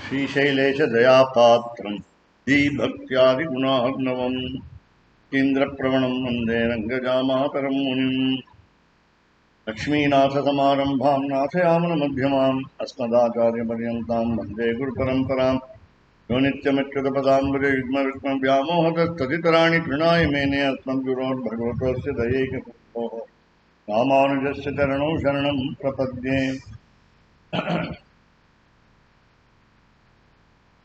श्रीशैलेशदयापात्रं दीभक्त्यादिगुणार्णवम् इन्द्रप्रवणं वन्दे रङ्गजामातरं मुनिम् लक्ष्मीनाथसमारम्भां नाथयामनमध्यमाम् अस्मदाचार्यपर्यन्तां वन्दे गुरुपरम्पराम् यो नित्यमच्युतपदाम्बुजे युग्मविष्णुव्यामोहतस्तदितराणि तृणाय मेने अस्मद्गुरोर्भगवतोऽस्य दयैकसिन्धोः रामानुजस्य चरणौ शरणं प्रपद्ये।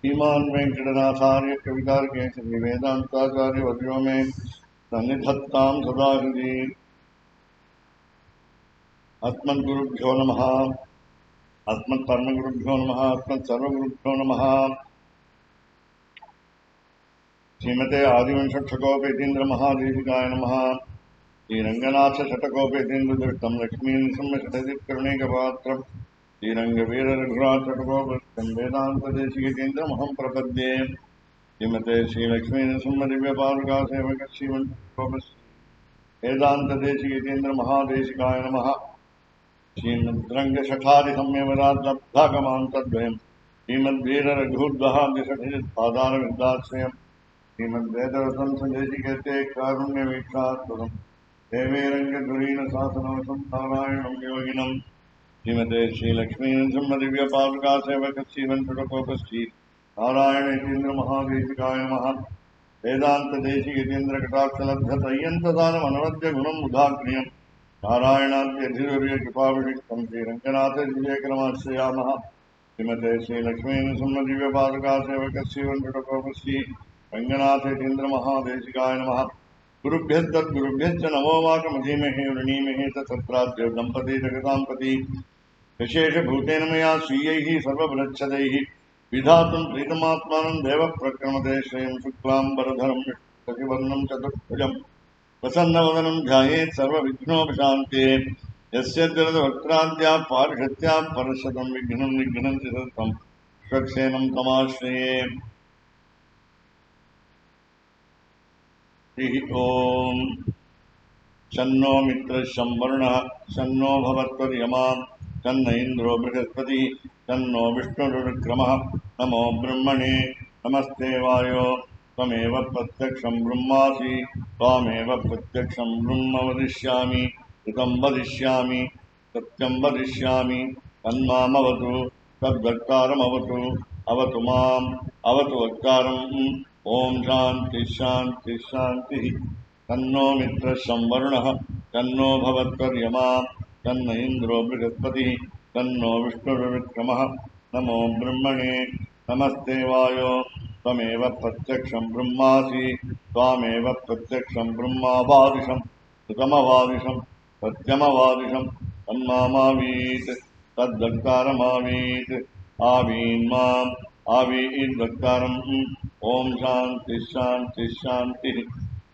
श्रीमान् वेङ्कटनाथार्य कवितार्केसरी वेदान्ताचार्यवर्यो मे सन्निधत्तां सदा हृदि। अस्मद्गुरुभ्यो नमः, अस्मत्परमगुरुभ्यो नमः, अस्मत्सर्वगुरुभ्यो नमः। श्रीमते आदिवंशक्षकोपेतीन्द्र महादेशिकाय नमः। श्रीरङ्गनाथ षटकोपेतीन्द्रदृष्टं लक्ष्मीनृसिंहषटजित्करुणैकपात्रं श्रीरङ्गवीररघुराजषटकोपृष्टं वेदान्तदेशिकेन्द्रमहं प्रपद्ये। श्रीमते श्रीलक्ष्मीनृसिंहदिव्यपादुकासेवक वेदान्तदेशिकेन्द्रमहादेशिकाय नमः। श्रीमद्रङ्गशठादिसंयमराज्लब्धागमान्तद्वयं श्रीमद्वीररघुर्दहाब्जषठिपादारविन्दाश्रयम् श्रीमद्वेदवसंसदेशिकेते कारुण्यवीक्षात्पदं देवे रङ्गधुरीणशासनवशं नारायणं योगिनं श्रीमते श्रीलक्ष्मीनृसिंहदिव्यपादुकासेवक श्रीवंशटकोपश्री नारायणेन्द्रमहादेशिकाय नमः। वेदान्तदेशिकेन्द्रकटाक्षलब्धतय्यन्तदानमनवद्यगुणम् उदाग्र्यं नारायणाद्यधिरुर्यकृपाभिषिक्तं श्रीरङ्गनाथविजयक्रमाश्रयामः। श्रीमते श्रीलक्ष्मीनृसिंहदिव्यपादुकासेवक श्रीवंशटकोपश्री रङ्गनाथेन्द्रमहादेशिकाय नमः। गुरुभ्यस्तद्गुरुभ्यश्च नमो वाकमधीमहे वृणीमहे तत्सत्राद्य दम्पती जगताम्पति विशेषभूतेन मया स्वीयैः सर्वबृच्छदैः विधातुं प्रीतमात्मानं देवः प्रक्रमते श्रियं शुक्लाम्बरधरं शशिवर्णं चतुर्भुजं प्रसन्नवदनं ध्यायेत् सर्वविघ्नोपशान्ते। यस्य जलदवक्त्राद्याः पारिषत्याः परशतं विघ्नं निघ्नन्ति सततं विश्वक्सेनं तमाश्रये। ॐ शन्नो मित्रशं वरुणः शन्नो भवत्वर्यमा शन्न इन्द्रो बृहस्पतिः शन्नो विष्णुरुक्रमः। नमो ब्रह्मणे नमस्ते वायो त्वमेव प्रत्यक्षं ब्रह्मासि त्वामेव प्रत्यक्षं ब्रह्म वदिष्यामि ऋतं वदिष्यामि सत्यं वदिष्यामि तन्मामवतु तद्वक्तारमवतु अवतु माम् अवतु वक्तारम्। ओम शांति शांति शांति। तन्नो मित्रशं वरुणः तन्नो भवत्वर्यमा तन्न इन्द्रो बृहस्पतिः तन्नो विष्णुरुक्रमः। नमो ब्रह्मणे नमस्ते वायो त्वमेव प्रत्यक्षं ब्रह्मासि त्वामेव प्रत्यक्षं ब्रह्मावादिशं ऋतमवादिशं सत्यमवादिशं तन्मामावीत् तद्वक्तारमावीत् आवीन्माम् आवीद्वक्तारम्। ओम शांति शांति शांति।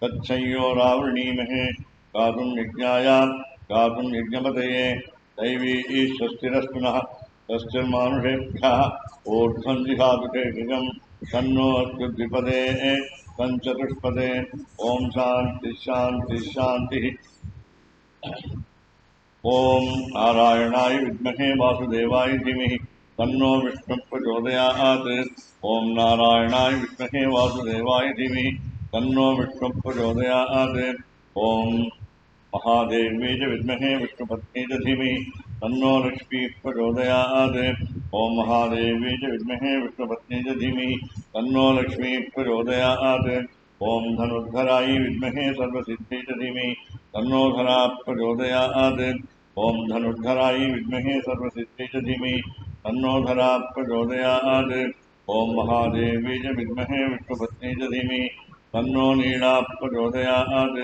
तच्छंयोरावृणीमहे गातुं यज्ञायां गातुं यज्ञपतये दैवी स्वस्तिरस्तुनः स्वस्तिर्मानुषेभ्यः ऊर्ध्वं जिहातु केशजं तन्नो अस्तु द्विपदे तञ्चतुष्पदे। ओम शांति शांति शांति। ओम नारायणाय विद्महे वासुदेवाय धीमहि तन्नो विष्णुः प्रचोदयात्। ओम नारायणाय विद्महे वासुदेवाय धीमहि तन्नो विष्णुः प्रचोदयात्। ओम महादेव्यै च विद्महे विष्णुपत्न्यै च धीमहि तन्नो लक्ष्मीः प्रचोदयात्। ओम महादेव्यै च विद्महे विष्णुपत्न्यै च धीमहि तन्नो लक्ष्मीः प्रचोदयात्। ओम धनुर्धरायै विद्महे सर्वसिद्ध्यै च धीमहि तन्नो धरा प्रचोदयात्। ओम धनुर्धरायै विद्महे सर्वसिद्ध्यै च धीमहि तन्नो धरा प्रचोदयात्। ओम महादेव्यै च विद्महे विष्णुपत्न्यै च धीमहि तन्नो नीला प्रचोदयात्।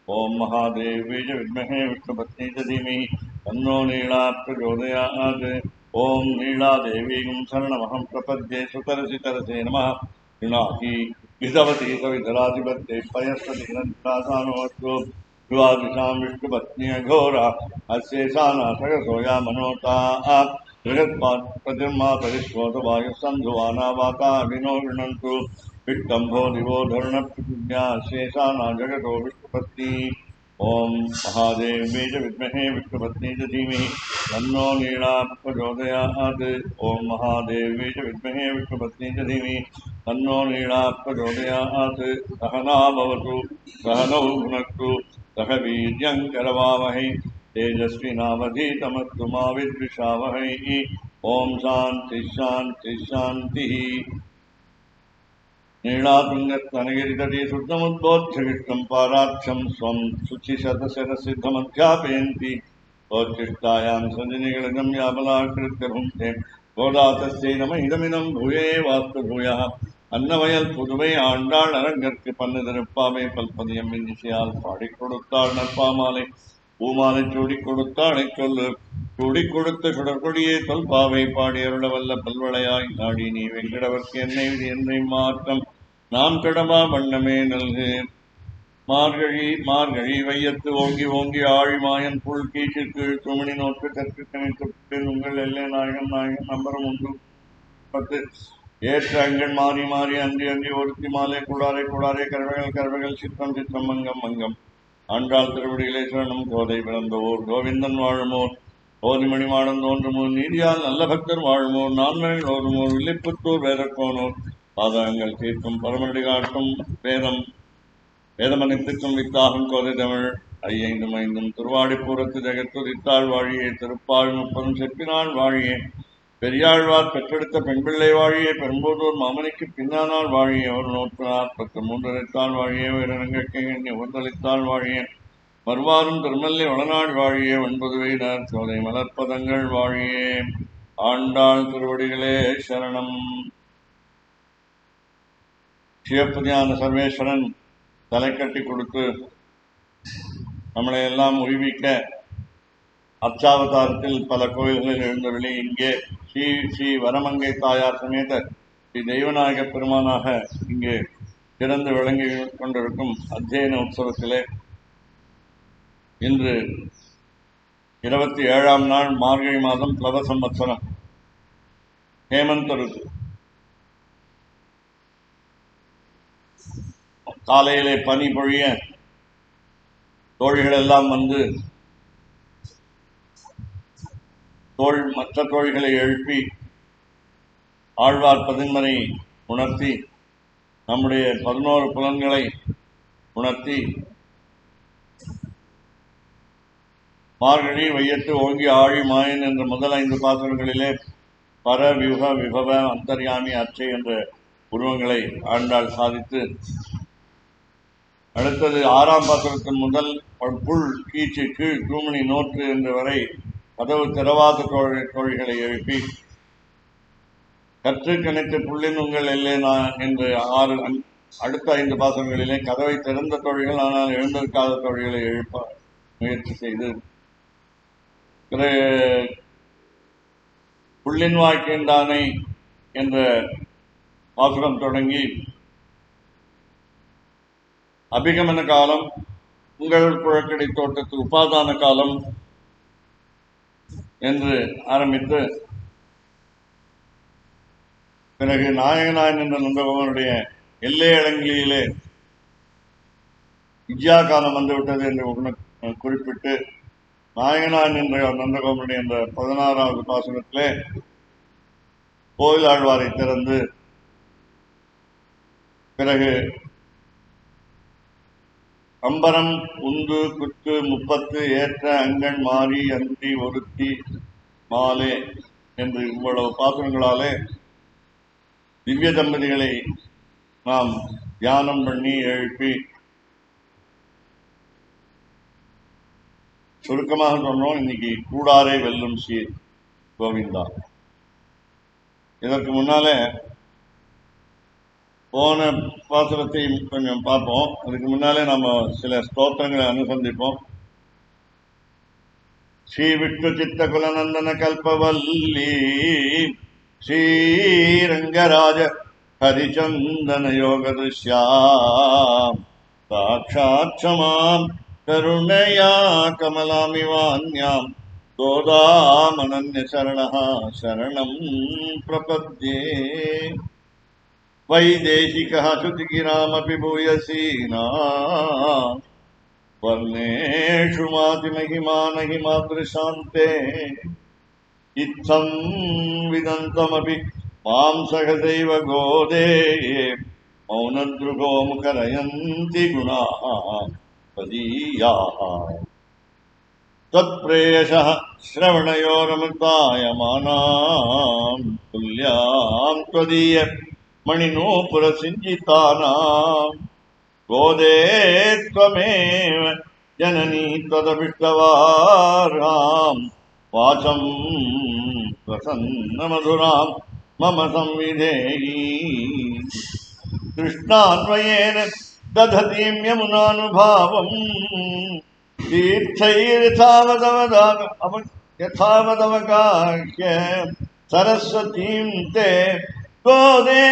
ओम महादेव्यै च विद्महे विष्णुपत्न्यै च धीमहि तन्नो नीला प्रचोदयात्। ओम नीलादेवीं शरणमहं प्रपद्ये सुतरसि तरसे नमः। गृणाति विधवती सविधराधिपत्ये पयस्पति नन्दासानोऽस्तु द्वादिशां विष्णुपत्नी घोरा अस्येषाना सगसोया मनोता जगत्पातिर्मातरिश्वोतवायुसन्धुवाना वाता विनो गृह्णन्तु विष्टम्भो दिवो धरुणपृथिव्या शेषाना जगतो विष्णुपत्नी ओम महादेवी च विद्महे विष्णुपत्नी च धीमहि तन्नो नीलाः प्रचोदयात्। ओम महादेवी च विद्महे विष्णुपत्नी च धीमहि तन्नो नीलाः प्रचोदयात्। सहना भवतु सहनौ भुनक्तु सह वीर्यं करवावहै तेजस्विनावधीतमस्तु मा विद्विषावहै। ओम शांति शांति शांति। नीलातुङ्गस्तनगिरितटे शुद्धमुद्बोध्यविष्टं पाराक्षं स्वं शुचिशतशरसिद्धमध्यापयन्ति प्रोच्छिष्टायां सजनिगलिनं याबलाकृत्य भुङ्क्ते गोदातस्यै नम इदमिदं भूये वास्तु भूयः அன்னவயல் புதுவை ஆண்டாள் அரங்கற்கு பன்னிருப்பாவை பல்பதியம் இன்னிசையால் பாடிக் கொடுத்தாள் நற்பாமாலை பூமாலை சூடிக் கொடுத்தாளை சொல்லு சூடிக் கொடுத்த சுடற்கொடியே தொல்பாவை பாடியருள வல்ல பல்வளையாய் நாடி நீ வெங்கடவர்க்கு என்னை விதி என்னை மாற்றம் நாம் கடமா வண்ணமே நல்கு. மார்கழி மார்கழி வையத்து ஓங்கி ஓங்கி ஆழிமாயன் புல் கீச்சிற்கு துமணி நோக்கு தெற்கு கணித்து உங்கள் எல்லை நாயகன் நாயகன் நம்பரம் ஒன்று 10 ஏற்ற அங்கன் மாறி மாறி அன்றி அன்றி ஒருத்தி மாலை கூடாரை கூடாரை கரவைகள் கரவைகள் சித்தம் சித்தம் மங்கம் மங்கம் ஆண்டாள் திருவடிகளே சரணம். கோதை பிறந்தவோர் கோவிந்தன் வாழுமோர் ஓதிமணி மாடம் தோன்றுமோர் நீதியால் நல்ல பக்தர் வாழுமோர் நான்மகள் ஓதுமோர் வில்லிப்புத்தூர் வேதக்கோனோர் பாதகங்கள் தீர்க்கும் பரமடி காட்டும் வேதம் வேதமனித்துக்கும் வித்தாகும் கோதை தமிழ் ஐயைந்தும் ஐந்தும் திருவாடிப்பூரத்து ஜெகத்துதித்தாள் வாழியே திருப்பாள் 30 செப்பினாள் வாழியே பெரியாழ்வார் பெற்றெடுத்த பெண்பிள்ளை வாழியே பெரும்போதூர் மாமனிக்கு பின்னானால் வாழியே ஒரு 143 வாழியே உயரங்கை எண்ணி உகந்தளித்தாள் வாழியே மறுவாரும் திருமல்லி வளநாள் வாழியே 9 வைனர் சோலை மலர்ப்பதங்கள் வாழியே. ஆண்டாள் திருவடிகளே சரணம். சிவபதியான சர்வேஸ்வரன் தலை கட்டி கொடுத்து நம்மளை எல்லாம் உய்விக்க அர்ச்சாவதாரத்தில் பல கோயில்களில் எழுந்தவழி இங்கே ஸ்ரீ வரமங்கை தாயார் சமேத ஸ்ரீ தெய்வநாயக பெருமானாக இங்கே சிறந்து விளங்கி கொண்டிருக்கும் அத்தியன உற்சவத்திலே இன்று 27ஆம் நாள் மார்கழி மாதம் பிளவ சம்பத்சரம் ஹேமந்த ருத்து. காலையிலே பனி பொழிய தோழிகள் எல்லாம் வந்து மற்ற தோழிகளை எழுப்பி ஆழ்வார் பதின்மனை உணர்த்தி நம்முடைய 11 புலன்களை உணர்த்தி மார்கழி வையத்து ஓங்கி ஆழி மாயன் என்ற முதல் 5 பாசுரங்களிலே பர வியூக விபவ அந்தர்யாமி அச்சை என்ற உருவங்களை ஆண்டாள் சாதித்து அடுத்தது 6ஆம் பாசுரத்தின் முதல் புல் கீச்சு கீழ் தூமணி நோற்று என்று வரை கதவு திறவாத தோழிகளை எழுப்பி கற்று கணித்து புள்ளின் உங்கள் எல்லை என்று அடுத்த 5 பாசங்களிலே கதவை திறந்த தோழிகள் ஆனால் எழுந்திருக்காத தோழிகளை எழுப்ப முயற்சி செய்து புள்ளின் வாழ்க்கைந்தானை என்ற பாசுரம் தொடங்கி அபிகமன காலம் உங்கள் புழக்கடை தோட்டத்து உபாதான காலம் என்று ஆரம்பித்து பிறகு நாயகனாய் நின்ற நந்தகோமனுடைய எல்லை அடங்கிலே வித்யா காலம் வந்துவிட்டது என்று குறிப்பிட்டு நாயகனாய் நின்ற நந்தகோமனுடைய என்ற 16வது பாசனத்திலே கோயில் ஆழ்வாரை திறந்து பிறகு அம்பரம் உந்து குத்து 30 ஏற்ற அங்கண் மாறி அன்றி ஒருத்தி மாலே என்று இவ்வளவு பாசுரங்களாலே திவ்ய தம்பதிகளை நாம் தியானம் பண்ணி எழுப்பி சுருக்கமாக சொன்னோம். இன்னைக்கு கூடாரை வெல்லும் சீர் கோவிந்தா. இதற்கு முன்னாலே போன பாசுரத்தை கொஞ்சம் பார்ப்போம். அதுக்கு முன்னாலே நம்ம சில ஸ்தோத்திரங்களை அனுசந்திப்போம். ஸ்ரீ விஷ்ணு சித்த குலநந்தன கல்பவல்லி ஸ்ரீரங்கராஜ ஹரிச்சந்தன யோக திருஷ்யாம் சாட்சாட்சமாம் கருணையா கமலாமிவான்யாம் கோதாமனன்ய சரணம் பிரபத்யே. வைதேசிகः சுதிகிராமபி பூயசீனா वर्णेषु मातिमहिमा नहि मातृशान्ते इत्थं विदन्तमपि मां सहसैव गोदे मौनदृगो मुखरयन्ति गुणाः त्वदीयाः तत्प्रेयसः श्रवणयोरमृतायमानां तुल्यां त्वदीय मणिनूपुरसिञ्चितानां गोदे त्वमेव जननी त्वदभिष्टवार्हां वाचं प्रसन्नमधुरां मम संविधेहि कृष्णान्वयेन दधतीं यमुनानुभावम् तीर्थैर्यथावदवकाह्य सरस्वतीं ते गोदे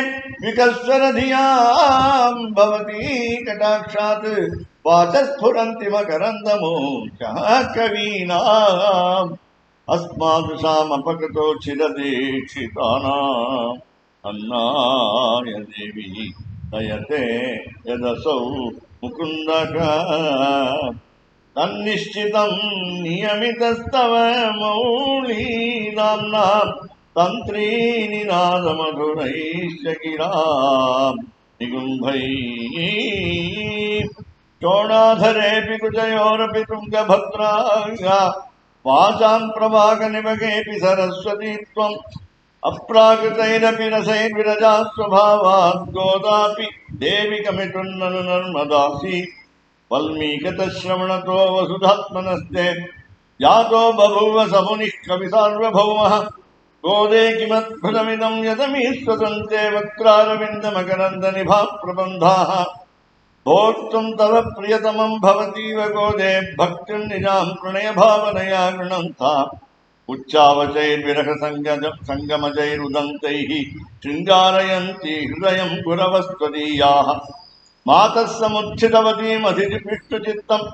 विकस्वरधियां भवती कटाक्षात् वाचस्फुरन्ति मकरन्दमोक्षः कवीनाम् अस्मादृशामपकृतोच्छिददीक्षितानाम् अन्नाय देवी दयते यदसौ मुकुन्दः तन्निश्चितं नियमितस्तव मौलीनाम्ना तन्त्रीनिनादमधुरैश्च गिरां निगुम्भैः चोणाधरेऽपि कुजयोरपि तुङ्गभद्राया वाचां प्रभाकनिभगेऽपि सरस्वती त्वम् अप्राकृतैरपि रसैर्विरजा स्वभावात् गोदापि देवि कमितुन्ननु नर्मदासि वल्मीकतश्रवणतो वसुधात्मनस्ते जातो बभूव स मुनिः कविसार्वभौमः गोदे किमद्भुतमिदं यदमीश्वसन्ते वक्त्रारविन्दमकरन्दनिभाः प्रबन्धाः भोक्तुं तव प्रियतमं भवतीव गोदे भक्तिर्निजां प्रणयभावनया गृणन्ता उच्चावचैर्विरहसङ्गमजैरुदन्तैः शृङ्गारयन्ति हृदयं गुरवस्त्वदीयाः मातः समुत्थितवतीमधिविष्णुचित्तम्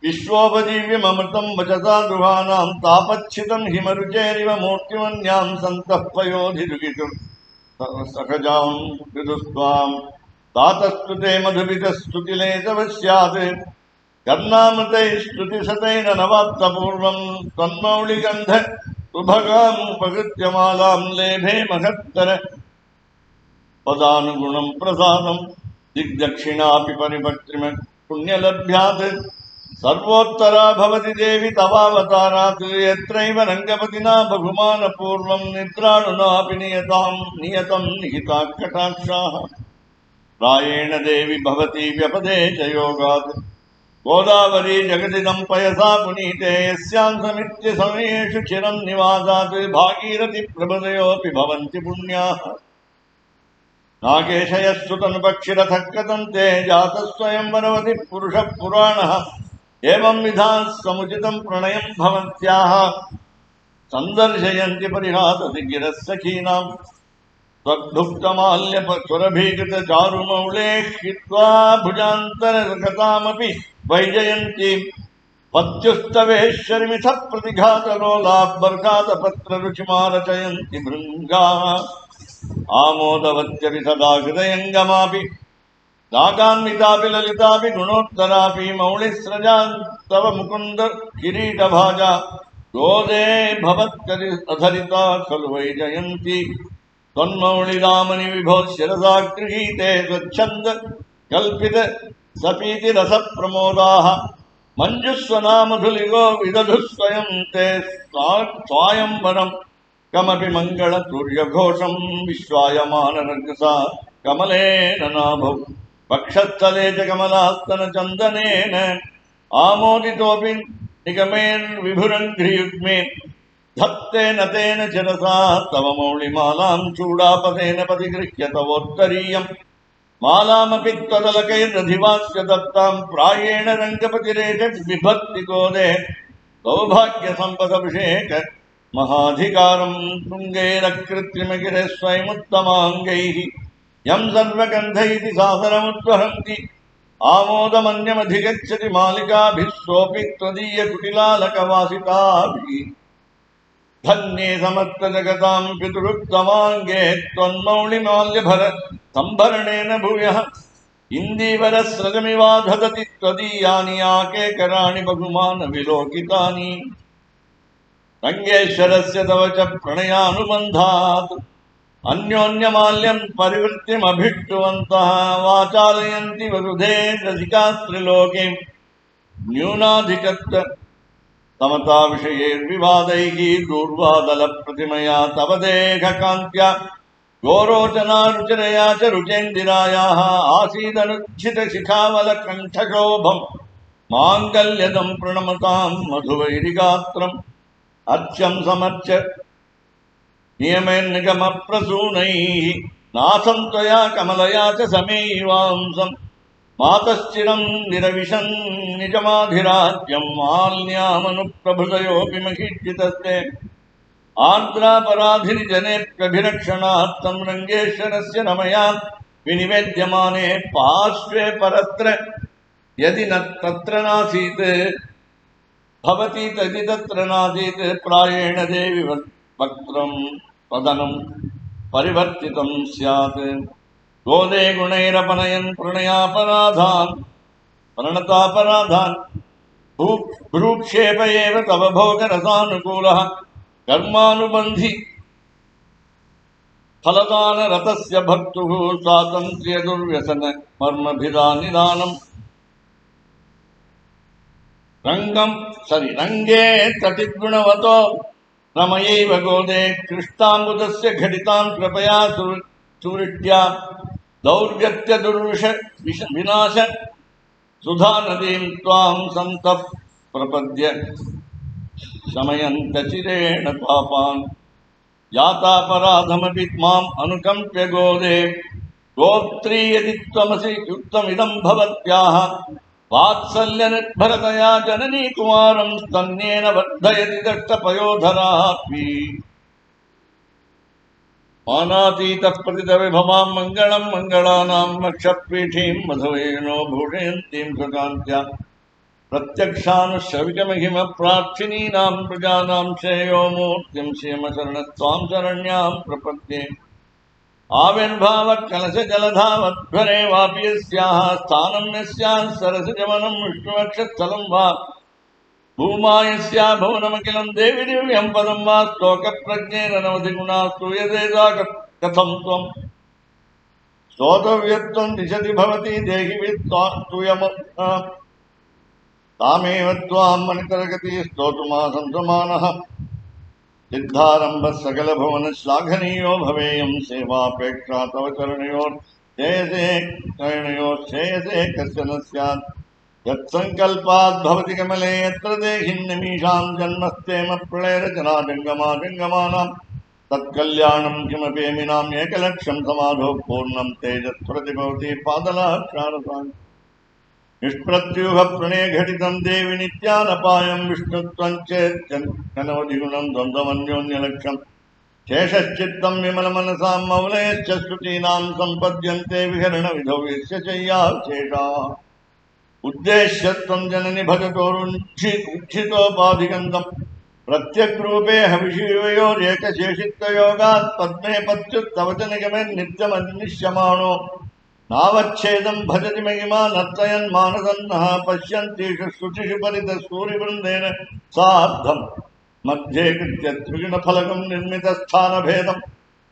विश्वोपजीव्यमृतं वचसा गृहाणां तापच्छितं हिमरुचेरिव मूर्तिमन्यां सन्तः पयोधिदुगितुं सखजां विदुस्त्वां तातस्तुते मधुवितस्तुतिलेतव स्यात् कर्णामृतैस्तुतिशतैन नवाप्तपूर्वं तन्मौलिगन्ध सुभगामुपकृत्य मालां लेभे महत्तर पदानुगुणं प्रसादं दिग्दक्षिणापि परिभक्तिम पुण्यलभ्यात् सर्वोत्तरा भवति देवि तवावतारात् यत्रैव रङ्गपतिना बहुमानपूर्वं निद्राणुनापि नियतं निहिता कटाक्षाः प्रायेण देवि भवती व्यपदे च योगात् गोदावरी जगदिदं पयसा पुनीते यस्यां समित्य समयेषु चिरं निवासात् भागीरथि प्रभृतयोऽपि भवन्ति पुण्याः नागेशयस्तु तनुभक्षिरथः कथन्ते जातः स्वयंवरवति पुरुषः पुराणः एवं विधाः समुचितं प्रणयं भवन्त्याः सन्दर्शयन्ति परिहासति गिरः सखीनां त्वद्भुक्तमाल्यपसुरभीकृतचारुमौलेः हित्वा भुजान्तरकथामपि वैजयन्ती पत्युस्तवेश्वरिमिथः प्रतिघातलोलाब्बर्घातपत्ररुचिमा रचयन्ति भृङ्गाः आमोदवत्यपि सदा हृदयङ्गमापि रागान्वितापि ललितापि गुणोत्तरापि मौलिस्रजा तव मुकुन्द किरीटभाजा गोदे भवत्करि अधरिता खलु वैजयन्ती त्वन्मौलिरामनि विभो शिरसा गृहीते स्वच्छन्द कल्पित सपीति रसप्रमोदाः मञ्जुस्वनामधुलिगो विदधुः स्वयं ते स्वायंवरम् कमपि मङ्गलतुर्यघोषं विश्वायमानरजसा कमलेन नाभौ वक्षस्थले च कमलास्तनचन्दनेन आमोदितोऽपि निगमेर्विभुरङ्घ्रियुग्मे धत्तेन तेन चिरसा तव मौलिमालां चूडापतेन पतिगृह्य तवोत्तरीयम् मालामपि त्वदलकैर्दधिवास्य दत्तां प्रायेण रङ्गपतिरेष बिभक्ति गोदे सौभाग्यसम्पदभिषेक महाधिकारं तुङ्गैरकृत्रिमगिरे स्वयमुत्तमाङ्गैः यं सर्वगन्धैति सादरमुद्वहन्ति आमोदमन्यमधिगच्छति मालिकाभिः सोऽपि त्वदीयकुटिलालकवासिताभिः धन्ये समस्तजगतां पितुरुत्तमाङ्गे त्वन्मौलिमाल्यभर सम्भरणेन भूयः इन्दीवरस्रजमिवाधदति त्वदीयानि आकेकराणि बहुमान विलोकितानि रङ्गेश्वरस्य तव च प्रणयानुबन्धात् अन्योन्यमाल्यं परिवृत्तिमभिष्टुवन्तः वाचालयन्ति वरुधे रसिकास्त्रिलोके न्यूनाधिकत्व समता विषयैर्विवादैः दूर्वादलप्रतिमया तव देहकान्त्या गोरोचना रुचिरया च रुचेन्दिरायाः आसीदनुच्छितशिखावलकण्ठशोभम् माङ्गल्यदं प्रणमतां मधुवैरिगात्रम् अर्च्यं समर्च्य नियमेन्निगमप्रसूनैः नाथं त्वया कमलया च समेवांसम् मातश्चिरं निरविशन् निजमाधिराज्यं माल्न्यामनुप्रभृतयोऽपि महीक्षितस्ते आर्द्रापराधिनि जनेऽप्यभिरक्षणार्थं रङ्गेश्वरस्य रमया विनिवेद्यमाने पार्श्वे परत्र यदि न तत्र नासीत् भवति तदि तत्र नासीत् प्रायेण देवि वक्त्रं वदनं परिवर्तितं स्यात् गोदे गुणैरपनयन् प्रणयापराधान् प्रणतापराधान् भ्रूक्षेप एव तव भोगरसानुकूलः कर्मानुबन्धि फलदानरतस्य भक्तुः स्वातन्त्र्य दुर्व्यसन मर्मभिदानिदानम् रङ्गे तटिद्गुणवतो रमयैव गोदे कृष्णाम्बुदस्य घटितां कृपया सुवृष्ट्या दौर्गत्य विनाश सुधा नदीं त्वां सन्तः प्रपद्य शमयन्तचिरेण पापान् यातापराधमपि माम् अनुकम्प्य गोदे गोप्त्री यदि त्वमसि युक्तमिदं भवत्याः वात्सल्यनिर्भरतया जननी कुमारं स्तन्येन वर्धयति दष्टपयोधरापि मानातीतः प्रतितविभवां मङ्गलं मङ्गलानां मक्षपीठीं मधुवेनो भूषयन्तीं सुकान्त्या प्रत्यक्षानुश्रविकमहिमप्रार्थिनीनां प्रजानां श्रेयो मूर्तिं श्रीमशरणस्त्वां शरण्यां प्रपद्ये आविर्भावकलशजलधावध्वरे वापि यस्याः स्थानं यस्याः सरसजवनं विष्णुवक्षस्थलं वा भूमा यस्या भुवनमखिलं देवि दिव्यं पदं वा स्तोकप्रज्ञेन नवधिगुणा स्तूयते सा कथं त्वं स्तोतव्यत्वं दिशति भवति देहि विस्तूयमः तामेव त्वां मनितरगति स्तोतुमासं समानः सिद्धारम्भः सकलभुवनश्लाघनीयो भवेयं सेवापेक्षा तव चरणयोश्रेयसे कस्य न स्यात् यत्सङ्कल्पाद् भवति कमले यत्र देहिन्निमीषां जन्मस्तेम प्रलयरचनाजङ्गमाजङ्गमानां तत्कल्याणं किमपेमिनां एकलक्ष्यं समाधो पूर्णं तेजस्फुरति भवति पादलाक्षारसान् निष्प्रत्यूह प्रणय घटितं देवि नित्यानपायं विष्णुत्वं चेत्कनवधिगुणं द्वन्द्वमन्योन्यलक्ष्यं शेषश्चित्तं विमलमनसां मौलयश्च श्रुतीनां सम्पद्यन्ते विहरणविधौ यस्य शय्याशेषाः उद्देश्यत्वं जननि भजतोरुक्षितोपाधिगन्धं प्रत्यग्रूपे हविषयोरेकशेषित्वयोगात् पद्मे पत्युत्तव च निगमे नित्यमन्निश्यमाणो नावच्छेदं भजति महिमा नर्तयन् मानसन्नः पश्यन्तीषु श्रुतिषु परितसूरिवृन्देन सार्धं मध्ये कृत्य त्रिगुणफलकं निर्मितस्थानभेदं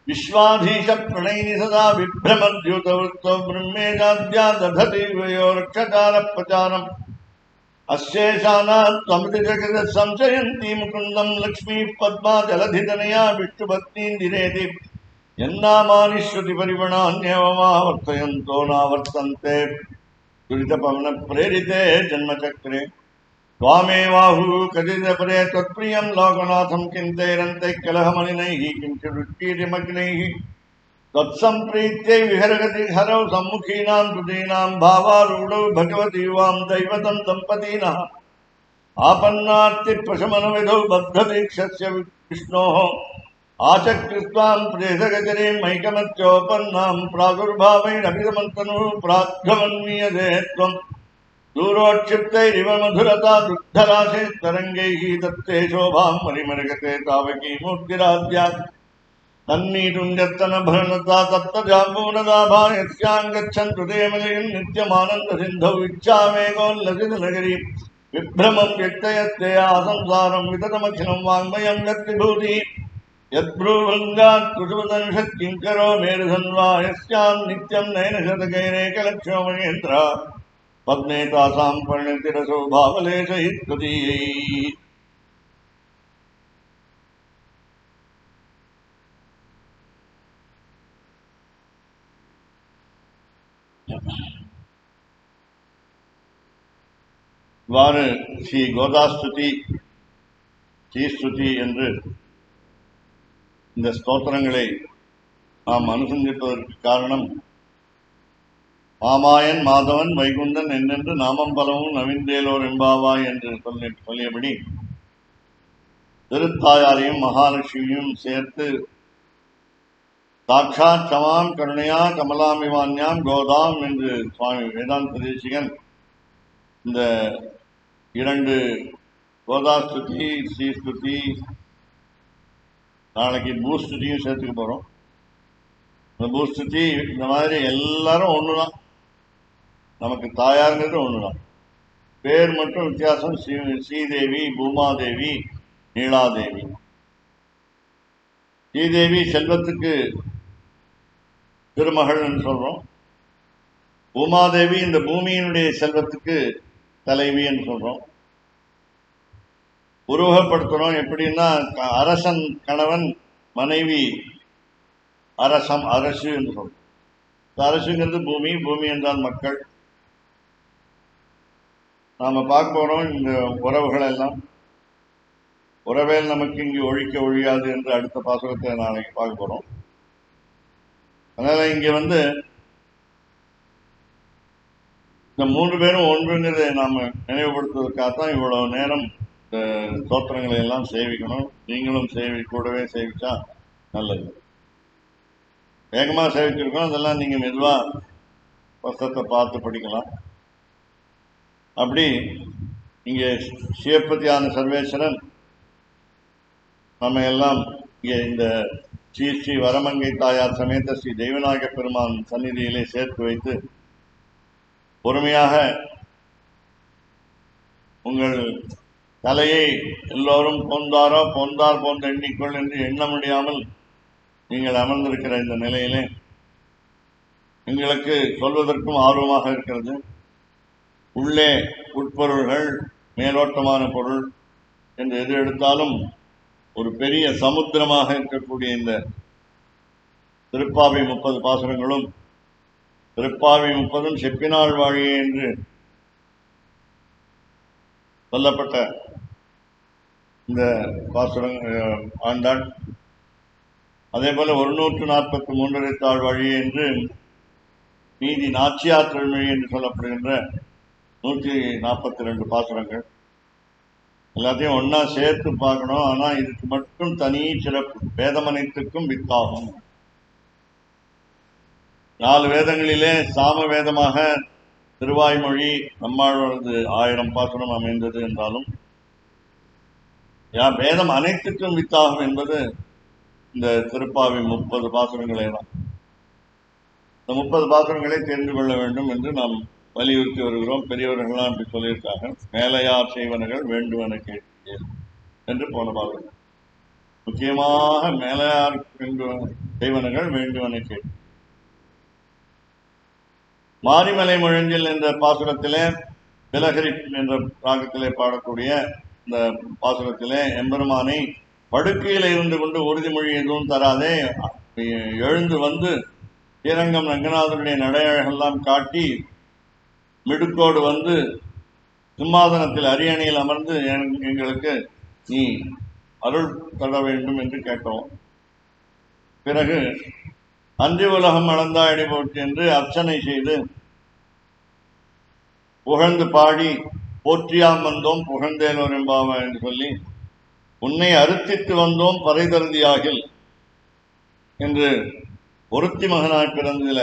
विश्वाधीशप्रणयिनि सदा विभ्रमद्युतवृत्तो ब्रह्मेजाद्या दधति वयोरक्षकारप्रचारम् अस्येषानात् त्वमिति जगत् संशयन्ती मुकुन्दं लक्ष्मीः पद्मा जलधितनया विष्णुभक्तीन्दिरेति यन्नामानि श्रुतिपरिगणान्येवमावर्तयन्तो नावर्तन्ते दुरितपवनप्रेरिते जन्मचक्रे त्वामेवाहुः कथितपरे त्वत्प्रियं लोकनाथं किन्तैरन्तैः कलहमलिनैः किञ्चिदुत्कीर्तिमग्नैः त्वत्सम्प्रीत्यै विहरगति हरौ सम्मुखीनां कृतीनां भावारूढौ भगवती वां दैवतं दम्पतीनः आपन्नार्तिप्रशमनविधौ बद्धदीक्षस्य विष्णोः आचकृत्वां प्रेषगजरीं मैकमत्योपन्नां प्रादुर्भावैरभिगमन्तनुः प्राद्भवन्मीयते त्वं दूरोक्षिप्तैरिव मधुरता दुग्धराशैस्तरङ्गैः दत्ते शोभां मरिमरगते तावकी मूर्तिराद्यात् तन्मीतुं यत्तनभरणता तत्तजापूर्णदाभा यस्यां गच्छन्तु ते मलयं नित्यमानन्दसिन्धौ इच्छामेकोल्लसितनगरीं विभ्रमं व्यक्तयत्ते आसंसारं विततमखिलं वाङ्मयं यत्विभूतिः यद्ब्रूभृङ्गात् कुसुमदंशक्तिं करो मेरुधन्वा यस्यां नित्यं नयनशतकैरेकलक्षो महेन्द्र पद्मे तासां परिणतिरसो भावलेशहित्वदीयैः இவ்வாறு ஸ்ரீ கோதாஸ்துதி ஸ்ரீஸ்துதி என்று இந்த ஸ்தோத்திரங்களை நாம் அனுசந்திப்பதற்கு காரணம் மாமாயன் மாதவன் வைகுந்தன் என்னென்று நாமம் பலவும் நவீந்தேலோர் எம்பாவாய் என்று சொல்லியபடி திருத்தாயாரையும் மகாலட்சுமியும் சேர்த்து சாட்சாத் சமாம் கருணையா கமலாமிவான்யாம் கோதாம் என்று சுவாமி வேதாந்த தேசிகன் இந்த இரண்டு கோதாஸ்துதி ஸ்ரீஸ்துதி நாளைக்கு பூஸ்துதியும் சேர்த்துக்க போகிறோம். இந்த பூஸ்துதி இந்த மாதிரி எல்லாரும் ஒன்று தான், நமக்கு தாயாருங்கிறது ஒன்று தான், பேர் மட்டும் வித்தியாசம். ஸ்ரீதேவி, பூமாதேவி, நீலாதேவி. ஸ்ரீதேவி செல்வத்துக்கு திருமகள் என்று சொல்கிறோம். பூமாதேவி இந்த பூமியினுடைய செல்வத்துக்கு தலைவி என்று சொல்கிறோம். உருவகப்படுத்துகிறோம் எப்படின்னா, அரசன் கணவன், மனைவி அரசம், அரசு என்று சொல்றோம். அரசுங்கிறது பூமி, பூமி என்றால் மக்கள். நாம பார்க்க போறோம் இந்த உறவுகள் எல்லாம். உறவேல் நமக்கு இங்கு ஒழிக்க ஒழியாது என்று அடுத்த பாசுரத்தை நாளைக்கு பார்க்க போறோம். அதனால இங்க இந்த மூன்று பேரும் ஒன்றுங்கிறதை நாம நினைவுபடுத்துவதற்காகத்தான் இவ்வளவு நேரம் இந்த ஸ்தோத்திரங்களை எல்லாம் சேவிக்கணும். நீங்களும் கூடவே சேவிச்சா நல்லது. வேகமாக சேவிச்சிருக்கோம், அதெல்லாம் நீங்க மெதுவா புஸ்தகத்தை பார்த்து படிக்கலாம். அப்படி இங்க சிவபதியான சர்வேஸ்வரன் நம்ம எல்லாம் இங்கே இந்த ஸ்ரீ ஸ்ரீ வரமங்கை தாயார் சமேத ஸ்ரீ தெய்வநாயக பெருமான் சந்நிதியிலே சேர்த்து வைத்து பொறுமையாக உங்கள் தலையை எல்லோரும் போந்தார் போன்ற எண்ணிக்கொள் என்று எண்ண முடியாமல் நீங்கள் அமர்ந்திருக்கிற இந்த நிலையிலே எங்களுக்கு சொல்வதற்கும் ஆர்வமாக இருக்கிறது. உள்ளே உட்பொருள்கள், மேலோட்டமான பொருள் என்று எது எடுத்தாலும் ஒரு பெரிய சமுத்திரமாக இருக்கக்கூடிய இந்த திருப்பாவை 30 பாசுரங்களும், திருப்பாவை 30 செப்பினாள் வாழியே என்று சொல்லப்பட்ட இந்த பாசுரம் ஆண்டாள், அதே போல 143 தாழ் வழி என்று மீதி நாச்சியார் திருமொழி என்று சொல்லப்படுகின்ற 142 பாசுரங்கள் எல்லாத்தையும் ஒன்னா சேர்த்து பார்க்கணும். ஆனா இதுக்கு மட்டும் தனி சிறப்பு. வேதம் அனைத்துக்கும் வித்தாகும். 4 வேதங்களிலே சாம வேதமாக திருவாய்மொழி நம்மாழ்வாரது 1000 பாசுரம் அமைந்தது என்றாலும் வேதம் அனைத்துக்கும் வித்தாகும் என்பது இந்த திருப்பாவை 30 பாசுரங்களே தான். இந்த 30 பாசுரங்களை தெரிந்து கொள்ள வேண்டும் என்று நாம் வலியுறுத்தி வருகிறோம். பெரியவர்கள்லாம் அப்படி சொல்லியிருக்காங்க. மேலையார் செய்வனர்கள் வேண்டுவன கேட்கிறேன் என்று போன பாசுரம். முக்கியமாக மேலையார் செய்வனர்கள் வேண்டுவன கேட்டு. மாரிமலை முழஞ்சில் என்ற பாசுரத்திலே, பிலகரி என்ற ராகத்திலே பாடக்கூடிய இந்த பாசுரத்திலே எம்பெருமானை படுக்கையில் இருந்து கொண்டு உறுதிமொழி எதுவும் தராதே எழுந்து வந்து ஸ்ரீரங்கம் ரங்கநாதனுடைய நடையழகெல்லாம் காட்டி மிடுக்கோடு வந்து சிம்மாசனத்தில் அரியணையில் அமர்ந்து எங்களுக்கு நீ அருள் தர வேண்டும் என்று கேட்டோம். பிறகு அன்றி உலகம் அளந்தாயடி போட்டு என்று அர்ச்சனை செய்து புகழ்ந்து பாடி போற்றியாம் வந்தோம் புகழ்ந்தேனோர் என்பாவா என்று சொல்லி உன்னை அறுத்தித்து வந்தோம் பறைதருதியாகில் என்று ஒருத்தி மகனாய் பிறந்ததில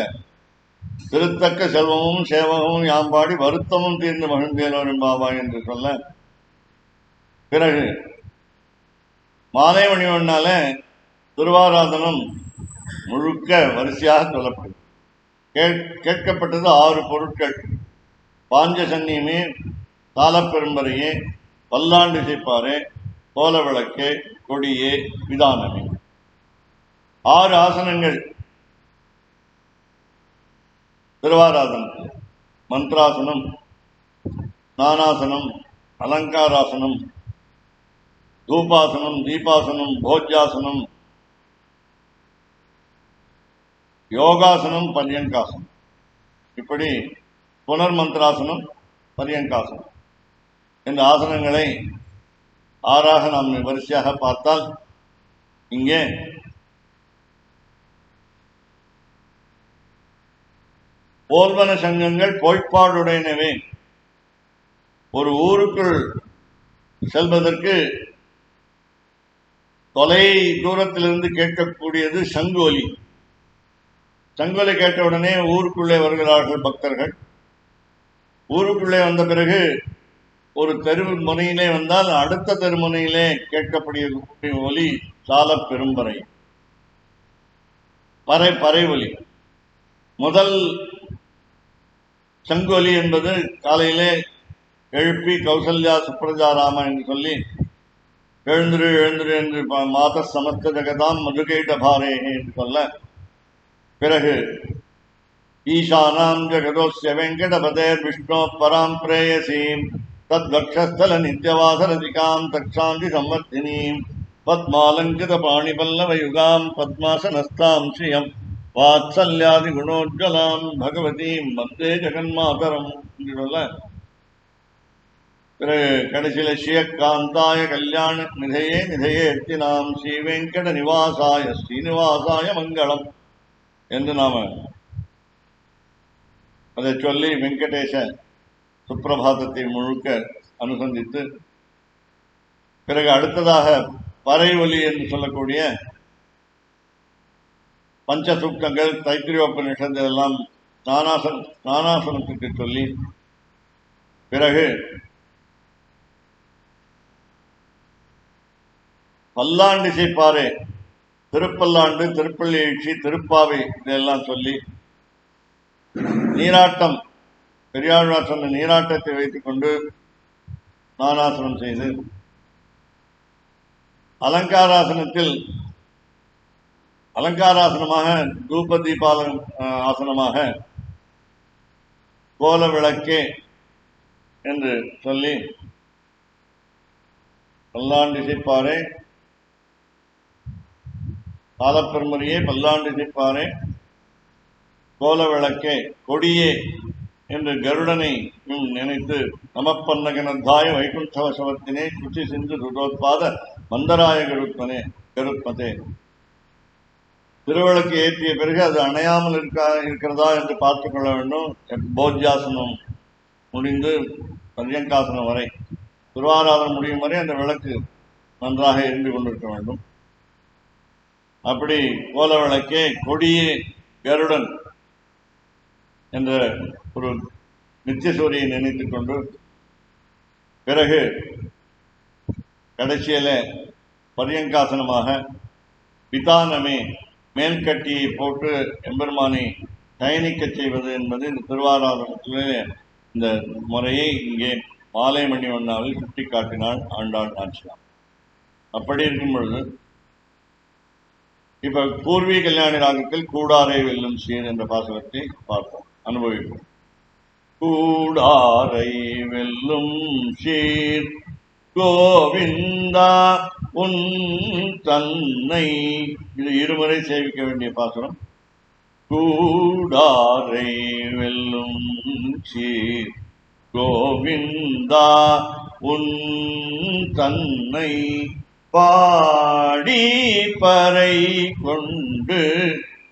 திருத்தக்க செல்வமும் சேவகமும் யாம்பாடி வருத்தமும் தீர்ந்து மகிழ்ந்தேனோர் என்பாவா என்று சொல்ல, பிறகு மாலை மணிவண்ணால திருவாராதனம் முழுக்க வரிசையாக சொல்லப்படுது. கேட்கப்பட்டது 6 பொருட்கள். பாஞ்சசன்னியமே, காலப்பெரும்பரையே, பல்லாண்டு இசைப்பாரே, கோல விளக்கே, கொடியே, விதானமே. 6 ஆசனங்கள் திருவாராதனத்தில். மந்திராசனம், ஸ்நானாசனம், அலங்காராசனம், தூபாசனம், தீபாசனம், போஜ்யாசனம், யோகாசனம், பர்யங்காசனம். இப்படி புனர்மந்திராசனம், பர்யங்காசனம் என்ற ஆசனங்களை 6ஆக நாம் வரிசையாக பார்த்தால், இங்கே போல்வன சங்கங்கள் பொய்ப்பாடுடையனவே. ஒரு ஊருக்குள் செல்வதற்கு தொலை தூரத்திலிருந்து கேட்கக்கூடியது சங்கோலி. சங்கோலி கேட்டவுடனே ஊருக்குள்ளே வருகிறார்கள் பக்தர்கள். ஊருக்குள்ளே வந்த பிறகு ஒரு தெரு முனையிலே வந்தால் அடுத்த தெருமுனையிலே கேட்கக்கூடிய ஒலி சால பெரும்பறை, பறை ஒலி. முதல் சங்கொலி என்பது காலையிலே எழுப்பி கௌசல்யா சுப்ரஜா ராமா என்று சொல்லி எழுந்திரு எழுந்திரு என்று மாத சமஸ்த ஜெகதாம் மதுகைட பாரே என்று சொல்ல, பிறகு ஈசானாம் ஜெகதோஸ்ய வெங்கடபதேர் விஷ்ணோ பராம் பிரேயசீம் தத்வக்ஷஸ்தல நித்யவாசரதிகாம் தக்ஷாந்தி சம்வர்த்தினீம் பத்மாலங்கித பாணிபல்லவயுகாம் பத்மாசனஸ்தாம் ஸ்ரீயம் வாத்சல்யாதி குணோஜ்வலாம் பகவதீம் வந்தே ஜெகன்மாதரம் என்று சொல்ல, பிறகு கடைசியில ஸ்ரீயக்காந்தாய கல்யாண நிதையே நிதையேத்தினாம் ஸ்ரீ வெங்கட நிவாசாய ஸ்ரீனிவாசாய மங்களம் என்று நாம அதை சொல்லி வெங்கடேச சுப்பிரபாதத்தை முழுக்க அனுசந்தித்து, பிறகு அடுத்ததாக பறை ஒலி என்று சொல்லக்கூடிய பஞ்சசூக்தங்கள், தைத்திரியோபனிஷத்து எல்லாம் ஸ்நானாசனத்துக்கு சொல்லி, பிறகு பல்லாண்டு இசைப்பாரே, திருப்பல்லாண்டு, திருப்பள்ளி எழுச்சி, திருப்பாவை இதெல்லாம் சொல்லி, நீராட்டம், பெரியாழ்வார் சொன்ன நீராட்டத்தை வைத்துக் கொண்டு ஸ்நானாசனம் செய்து, அலங்காராசனத்தில் அலங்காராசனமாக தூப தீபால ஆசனமாக கோல விளக்கே என்று சொல்லி, பல்லாண்டு இசைப்பாரே, காலப்பெருமரியே, பல்லாண்டு இசைப்பாரே, கோல விளக்கே, கொடியே என்று கருடனை நினைத்து, நமப்பன்னகனத்தாய வைகுண்டவசவத்தினே சுச்சி சிந்து சுதோத்பாத மந்தராய கருத்மதே. திருவிளக்கு ஏற்றிய பிறகு அது அணையாமல் இருக்கிறதா என்று பார்த்துக் கொள்ள வேண்டும். போஜ்யாசனம் முடிந்து பர்யங்காசனம் வரை, திருவாராதனம் முடியும் வரை அந்த விளக்கு நன்றாக எரிந்து கொண்டிருக்க வேண்டும். அப்படி கோல விளக்கே, கொடியே, கருடன் என்ற ஒரு நித்தியசூரியை நினைத்துக் கொண்டு, பிறகு கடைசியில பர்யங்காசனமாக விதானமே, மேல்கட்டியை போட்டு எம்பெருமானை பயணிக்க செய்வது என்பது இந்த திருவாராதனத்திலே இந்த முறையை இங்கே மாலை மணி வண்ணாவில் சுட்டி காட்டினாள் ஆண்டாள் நாச்சியார். அப்படி இருக்கும் பொழுது இப்ப பூர்வீ கல்யாணி ராகத்தில் கூடாரை வெல்லும் சீர் என்ற பாசனத்தை பார்ப்போம், அனுபவிப்போம். கூடாரை வெல்லும் சீர் கோவிந்தா உன் தன்னை, இது இருமுறை சேவிக்க வேண்டிய பாசுரம். கூடாரை வெல்லும் சீர் கோவிந்தா உன் தன்னை பாடி பறை கொண்டு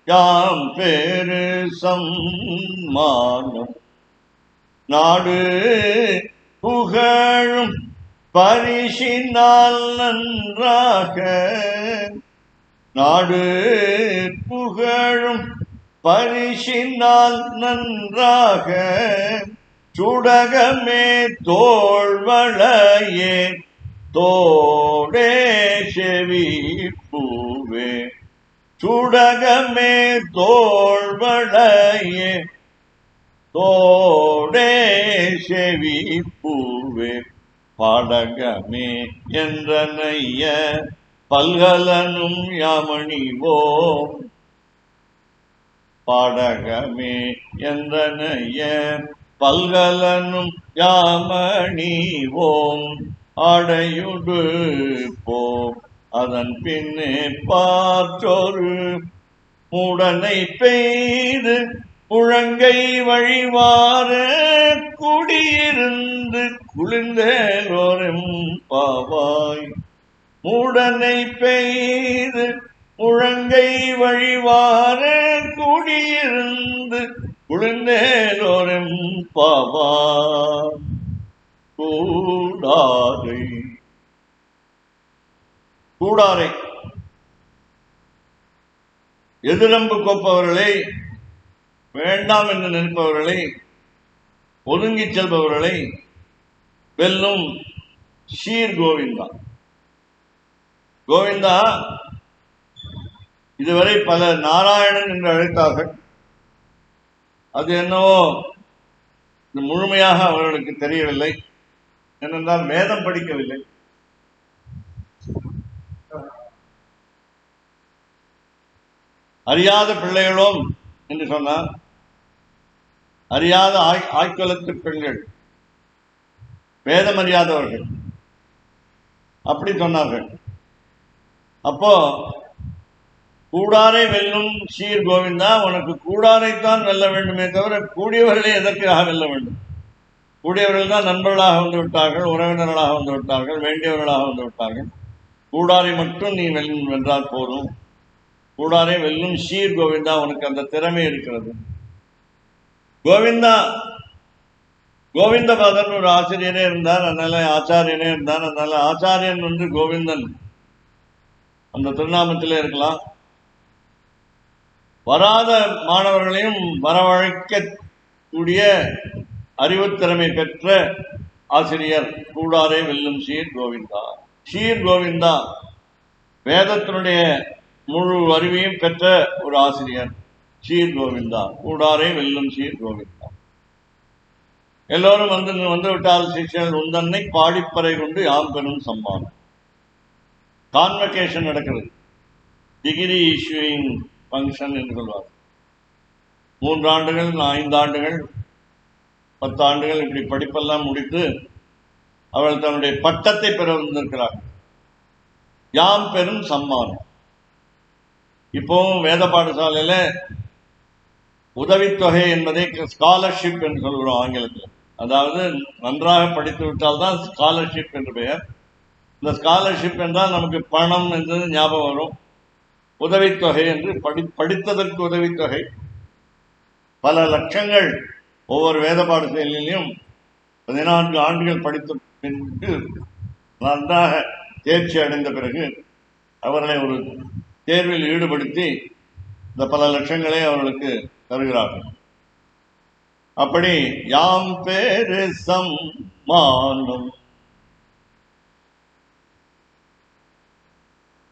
யாம் பெரு சம்மானம் நாடு புகழும் பரிசினால் நன்றாக, நாடு புகழும் பரிசினால் நன்றாக, சுடகமே தோள்வளையே தோடே செவி பூவே சுடகமே தோள்வளையே தோடே செவி பூவே பாடகமே என்றனைய பல்கலனும் யாமணிவோம் பாடகமே என்றனைய பல்கலனும் யாமணிவோம் ஆடையுடு போம் அதன் பின்னே பார்த்தொரு மூடனை பெய்து முழங்கை வழிவார குடியிருந்து குளிர்ந்தேலோரும் பாவாய் மூடனை பெய்து முழங்கை வழிவார குடியிருந்து குளிர்ந்தேலோரும் பாவாய் கூடாரை கூடாரை எதிரம்பு கோப்பவர்களை வேண்டாம் என்று நினைப்பவர்களை ஒதுங்கி செல்பவர்களை வெல்லும் ஷீர் கோவிந்தா. கோவிந்தா இதுவரை பல நாராயணன் என்று அழைத்தார்கள். அது என்னவோ முழுமையாக அவர்களுக்கு தெரியவில்லை. ஏனென்றால் வேதம் படிக்கவில்லை. அறியாத பிள்ளைகளோம் என்று சொன்னார். அறியாத ஆய்குலத்து பெண்கள், வேதம் அறியாதவர்கள் அப்படி சொன்னார்கள். அப்போ கூடாரை வெல்லும் ஷீர் கோவிந்தா, உனக்கு கூடாரைத்தான் வெல்ல வேண்டுமே தவிர கூடியவர்களே எதற்காக வெல்ல வேண்டும்? கூடியவர்கள் தான் நண்பர்களாக வந்து விட்டார்கள், உறவினர்களாக வந்து விட்டார்கள், வேண்டியவர்களாக வந்து விட்டார்கள். கூடாரை மட்டும் நீ வென்றால் போதும். கூடாரை வெல்லும் ஷீர் கோவிந்தா, உனக்கு அந்த திறமை இருக்கிறது. கோவிந்தா கோவிந்தபாதன் ஒரு ஆசிரியரே இருந்தார், அதனால ஆச்சாரியனே இருந்தார். அதனால ஆச்சாரியன் வந்து கோவிந்தன் அந்த திருநாமத்திலே இருக்கலாம். வராத மாணவர்களையும் வரவழைக்கக்கூடிய அறிவுத்திறமை பெற்ற ஆசிரியர் கூடாரை வெல்லும் ஷீர் கோவிந்தா. ஷீர் கோவிந்தா வேதத்தினுடைய முழு அறிவையும் பெற்ற ஒரு ஆசிரியர் ஷீர் கோவிந்தா. கூடாரை வெல்லும் ஷீர் கோவிந்தா. எல்லோரும் வந்து விட்டால் சிஷ்யர்கள் உந்தன்னை பாடிப்பறை கொண்டு யாம் பெறும் சம்மானம். கான்வகேஷன் நடக்கிறது, டிகிரி இஷ்யூயிங் ஃபங்க்ஷன் என்று சொல்வார். 3 ஆண்டுகள் 5 ஆண்டுகள் 10 ஆண்டுகள் இப்படி படிப்பெல்லாம் முடித்து அவள் தன்னுடைய பட்டத்தை பெற வந்திருக்கிறார். யாம் பெரும் சம்மானம். இப்போவும் வேத பாடசாலையில உதவித்தொகை என்பதை ஸ்காலர்ஷிப் என்று சொல்கிறோம் ஆங்கிலத்தில். அதாவது நன்றாக படித்து விட்டால் தான் ஸ்காலர்ஷிப் என்று பெயர். இந்த ஸ்காலர்ஷிப் என்றால் நமக்கு பணம் என்று ஞாபகம் வரும். உதவித்தொகை என்று படித்ததற்கு உதவித்தொகை. பல லட்சங்கள் ஒவ்வொரு வேத பாடசாலையிலையும் 14 ஆண்டுகள் படித்த பின்பு நன்றாக தேர்ச்சி அடைந்த பிறகு அவர்களை ஒரு தேர்வில் ஈடுபடுத்தி இந்த பல லட்சங்களை அவர்களுக்கு தருகிறார்கள். அப்படி யாம் பேரு சம்மானம்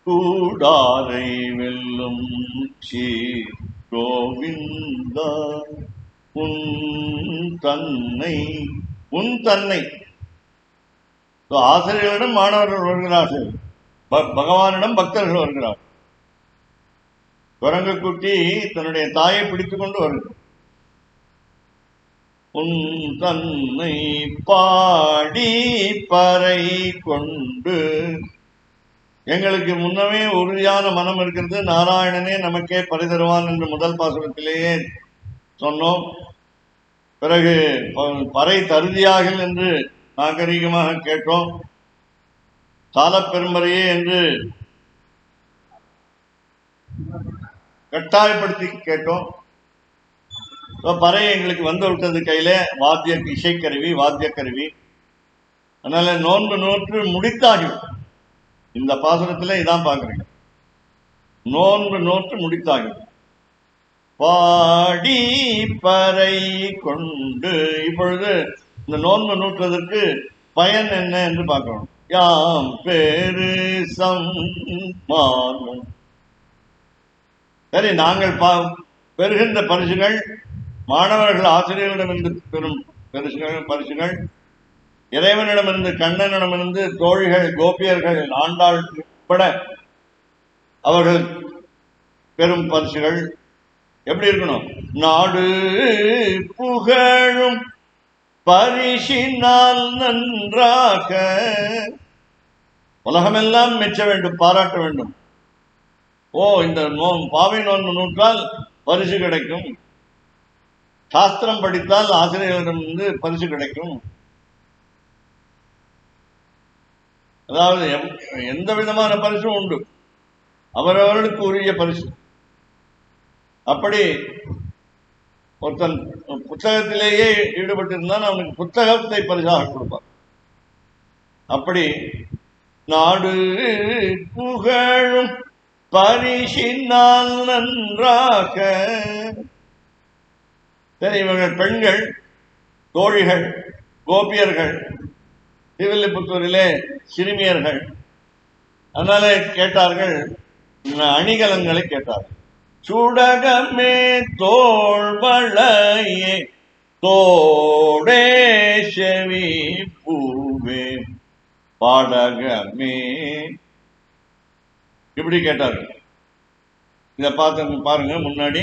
கூடாரை வெல்லும் ஷீர் கோவிந்தா உன் தன்னை. ஆசிரியர்களிடம் மாணவர்கள் வருகிறார்கள், பகவானிடம் பக்தர்கள் வருகிறார்கள். குரங்கு குட்டி தன்னுடைய தாயை பிடித்துக் கொண்டு வருகிறது. உன் தன்னை பாடி பறை கொண்டு. எங்களுக்கு முன்னமே உறுதியான மனம் இருக்கிறது, நாராயணனே நமக்கே பரிதருவான் என்று முதல் பாசுரத்திலேயே சொன்னோம். பிறகு பறை தருதியாகல் என்று நாகரிகமாக கேட்டோம். காலப்பெரும்பறையே என்று கட்டாயப்படுத்தி கேட்டோம். பறை எங்களுக்கு வந்து விட்டது கையில, இசைக்கருவி வாத்திய கருவி. அதனால நோன்பு நோற்று முடித்தாகிவிடும். இந்த பாசுரத்துல இதான் பாக்குறீங்க, நோன்பு நோற்று முடித்தாகிவிடும். பாடி பறை கொண்டு. இப்பொழுது இந்த நோன்பு நூற்றுவதற்கு பயன் என்ன என்று பார்க்கணும். யாம் பேரு சம்மானம் சரி, நாங்கள் பெறுகின்ற பரிசுகள், மாணவர்கள் ஆசிரியர்களிடமிருந்து பெறும் பரிசுகள், இறைவனிடமிருந்து, கண்ணனிடமிருந்து, தோழிகள், கோபியர்கள், ஆண்டாள் உட்பட அவர்கள் பெரும் பரிசுகள் எப்படி இருக்கணும்? நாடு புகழும் பரிசினால் நன்றாக உலகமெல்லாம் மெச்ச வேண்டும், பாராட்ட வேண்டும். இந்த பாவை நோன்பு நூற்றால் பரிசு கிடைக்கும், சாஸ்திரம் படித்தால் ஆசிரியர்களிடமிருந்து பரிசு கிடைக்கும். அதாவது எந்த விதமான பரிசும் உண்டு, அவரவர்களுக்கு உரிய பரிசு. அப்படி ஒருத்தன் புத்தகத்திலேயே ஈடுபட்டிருந்தான், அவனுக்கு புத்தகத்தை பரிசாக கொடுப்பார். அப்படி நாடு புகழும் பரிசினால் நன்றாக. சரி, இவர்கள் பெண்கள், தோழிகள், கோபியர்கள், திருவில்லிபுத்தூரிலே சிறுமியர்கள். அதனால கேட்டார்கள், அணிகலன்களை கேட்டார்கள். சுடகமே தோள்வளையே தோடே செவி பூவே பாடகமே, இப்படி கேட்டார்கள். இதை பாருங்க, முன்னாடி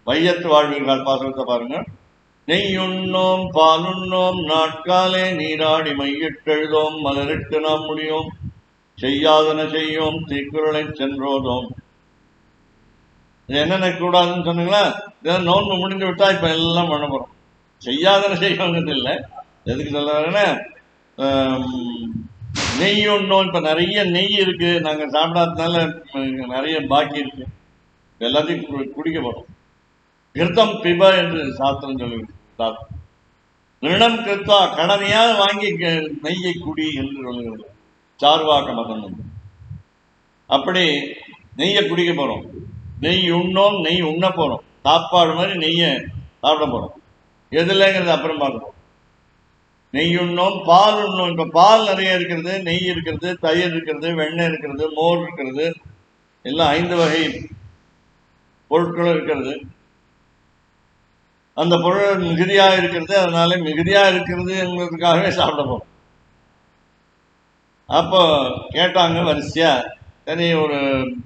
வையத்து வாழ்வீர்கள் பாசனத்தை பாருங்க. நெய்யுண்ணோம் பாலுண்ணோம் நாட்காலே நீராடி மையிட்டெழுதோம் மலரிட்டு நாம் முடியோம் செய்யாதன செய்யோம் தீக்குறளை சென்றோதோம். என்னென்ன கூடாதுன்னு சொன்னீங்களா? இதெல்லாம் நோன்பு முடிந்து விட்டா இப்ப எல்லாம் பண்ண போறோம். செய்யாதன செய்வாங்கிறது இல்லை. எதுக்கு சொல்ல வரேன்னா, நெய் ஒன்றும் இப்ப நிறைய நெய் இருக்கு, நாங்க சாப்பிடாததுனால நிறைய பாக்கி இருக்கு, எல்லாத்தையும் குடிக்க போறோம். கிருத்தம் பிப என்று சாஸ்திரம் சொல்லி, நிடம் கிருத்தா கடனையாவது வாங்கி நெய்யை குடி என்று சொல்லுகிறது சார்வாக்க மதம். அப்படி நெய்யை குடிக்க போறோம். நெய் உண்ணோம், நெய் உண்ண போறோம். சாப்பாடு மாதிரி நெய்யை சாப்பிட போறோம். எதுலங்கிறது அப்புறம் பார்க்கணும். நெய் உண்ணோம், பால் உண்ணோம். இப்ப பால் நிறைய இருக்கிறது, நெய் இருக்கிறது, தயிர் இருக்கிறது, வெண்ணெய் இருக்கிறது, மோர் இருக்கிறது, எல்லாம் 5 வகை பொருட்களும் இருக்கிறது. அந்த பொருள் மிகுதியா இருக்கிறது, அதனால மிகுதியா இருக்கிறது என்பதற்காகவே சாப்பிட போறோம். அப்போ கேட்டாங்க வரிசையா. சரி, ஒரு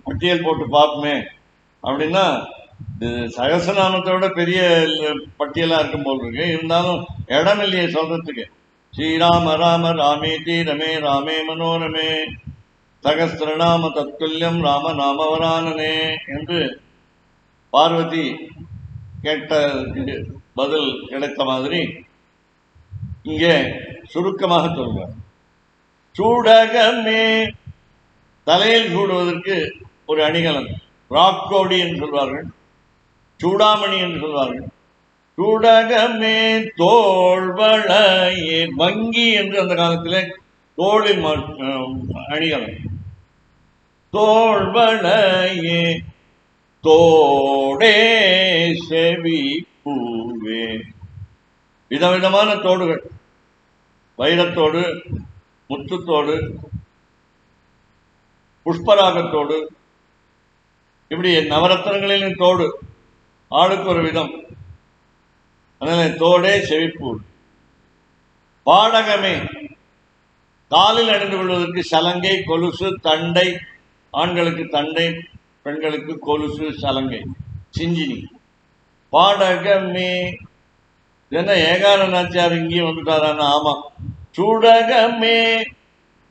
பட்டியல் போட்டு பார்ப்போமே அப்படின்னா, சகசநாமத்தோட பெரிய பட்டியலா இருக்கும் போல் இருக்கு. இருந்தாலும் இடம் இல்லையே சொல்றதுக்கு. ஸ்ரீராம ராம ராமேதி ரமே ராமே மனோரமே சகஸ்திரநாம தத்துல்யம் ராம நாமவரானனே என்று பார்வதி கேட்ட பதில் கிடைத்த மாதிரி இங்கே சுருக்கமாக சொல்றார். சூடகமே, தலையில் சூடுவதற்கு ஒரு அணிகலன், ராக்கோடி என்று சொல்வார்கள், சூடாமணி என்று சொல்வார்கள். சூடகமே தோள்வளையே, வங்கி என்று அந்த காலத்திலே தோளில் அணிகலன். தோள்வளையே தோடே செவி பூவே, விதவிதமான தோடுகள், வைரத்தோடு, முத்துத்தோடு, புஷ்பராகத்தோடு, இப்படி நவரத்னங்களின் தோடு, ஆளுக்கு ஒரு விதம். அதனால தோடே செவிப்பூ. பாடகமே, காலில் அணிந்து கொள்வதற்கு சலங்கை, கொலுசு, தண்டை. ஆண்களுக்கு தண்டை, பெண்களுக்கு கொலுசு, சலங்கை, சிஞ்சினி. பாடகமே, என்ன ஏகார நாச்சியார் இங்கேயும் வந்துட்டாரான்னு? ஆமா. சூடகமே,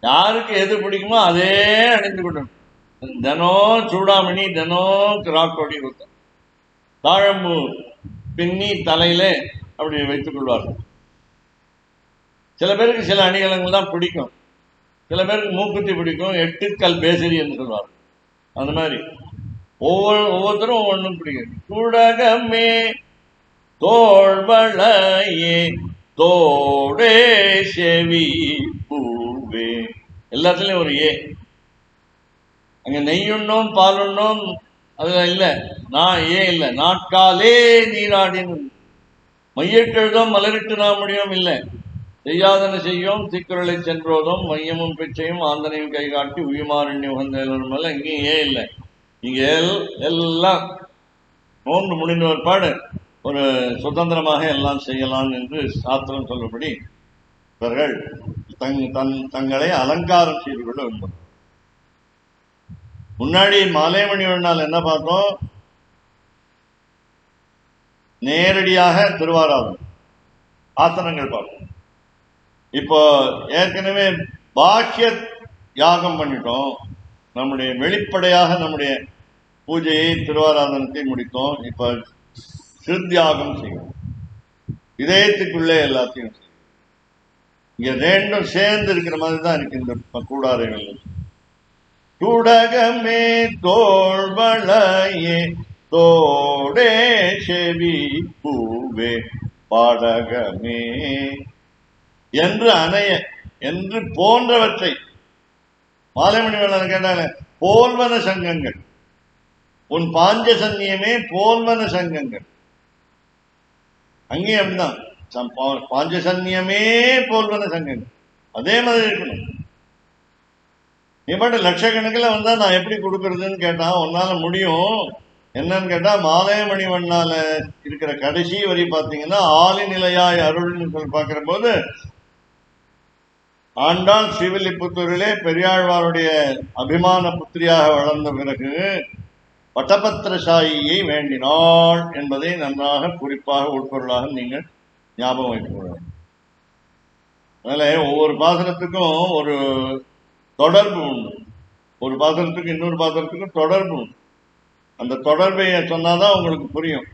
யாருக்கு எது பிடிக்குமோ அதே அணிந்து கொள்ளணும். தினம் சூடாமணி, தினம் கிராக்கோடி கொடுத்த தாழம்பூ பின்னி தலையில அப்படி வைத்துக் கொள்வார்கள். சில பேருக்கு சில அணிகலங்கள் தான் பிடிக்கும், சில பேருக்கு மூக்குத்தி பிடிக்கும், 8 கல் பேசரி என்று சொல்வார்கள். அந்த மாதிரி ஒவ்வொருத்தரும் ஒவ்வொன்றும் பிடிக்கும். சூடகமே தோள்வளையே தோடே செவி பூவே, எல்லாத்துலயும் ஒரு ஏ. அங்க நெய்யுண்ணோம் பாலுண்ணோம் அதுல இல்ல, நான் ஏன் இல்லை. நாட்காலே நீராடின்னு மையிட்டெழுதோம் மலரிட்டு நாம் முடியும் இல்லை. செய்யாதன செய்யோம் தீக்குறளை சென்றோதும் மையமும் பிச்சையும் ஆந்தனையும் கை காட்டி உயுமாரண்ய உகந்த மேல இங்கேயும் ஏன் இல்லை. இங்க எல்லாம் நோன்பு முடிந்த ஒருபாடு ஒரு சுதந்திரமாக எல்லாம் செய்யலாம் என்று சாஸ்திரம் சொல்லபடி இவர்கள் தங்களை அலங்காரம் செய்து கொள்ள வேண்டும். முன்னாடி மாலைமணி வண்ணால் என்ன பார்த்தோம்? நேரடியாக திருவாராதனம் ஆசனங்கள் பார்த்தோம். இப்போ ஏற்கனவே பாக்கிய யாகம் பண்ணிட்டோம். நம்முடைய வெளிப்படையாக நம்முடைய பூஜையை திருவாராதனத்தை முடித்தோம். இப்ப சிறுத்தியாகம் செய்யும், இதயத்துக்குள்ளே எல்லாத்தையும் செய்யும். இங்க ரெண்டும் சேர்ந்து இருக்கிற மாதிரி தான் இருக்கு இந்த கூடாரங்கள். துடகமே தோள்வளையே தோடே செவி பூவே பாடகமே என்று அணைய என்று போன்றவற்றை மாலைமணி வேளன் கேட்டாங்க. போல்வன சங்கங்கள், உன் பாஞ்சசன்யமே போல்வன சங்கங்கள். அங்கேயும் அப்படிதான், பாஞ்சசன்யமே போல்வன சங்கங்கள். அதே மாதிரி இருக்கணும். நீ பாட்டு லட்சக்கணக்கில் வந்தா நான் எப்படி கொடுக்கறதுன்னு கேட்டா உன்னால முடியும். என்னன்னு கேட்டா மாலைமணி வண்ணால இருக்கிற கடைசி வரி பார்த்தீங்கன்னா ஆளிநிலையாய் அருள்னு சொல்லி பார்க்கிற போது ஆண்டாள் ஸ்ரீவில்லிபுத்தூரிலே பெரியாழ்வாருடைய அபிமான புத்திரியாக வளர்ந்த பிறகு வட்டபத்திரசாயியை வேண்டினாள் என்பதை நன்றாக குறிப்பாக உட்பொருளாக நீங்கள் ஞாபகம் வைக்க. அதனால ஒவ்வொரு பாசனத்துக்கும் ஒரு தொடர்பு உண்டு. ஒரு பாசனத்துக்கு இன்னொரு பாசனத்துக்கும் தொடர்பு உண்டு. அந்த தொடர்பை சொன்னாதான் உங்களுக்கு புரியும்.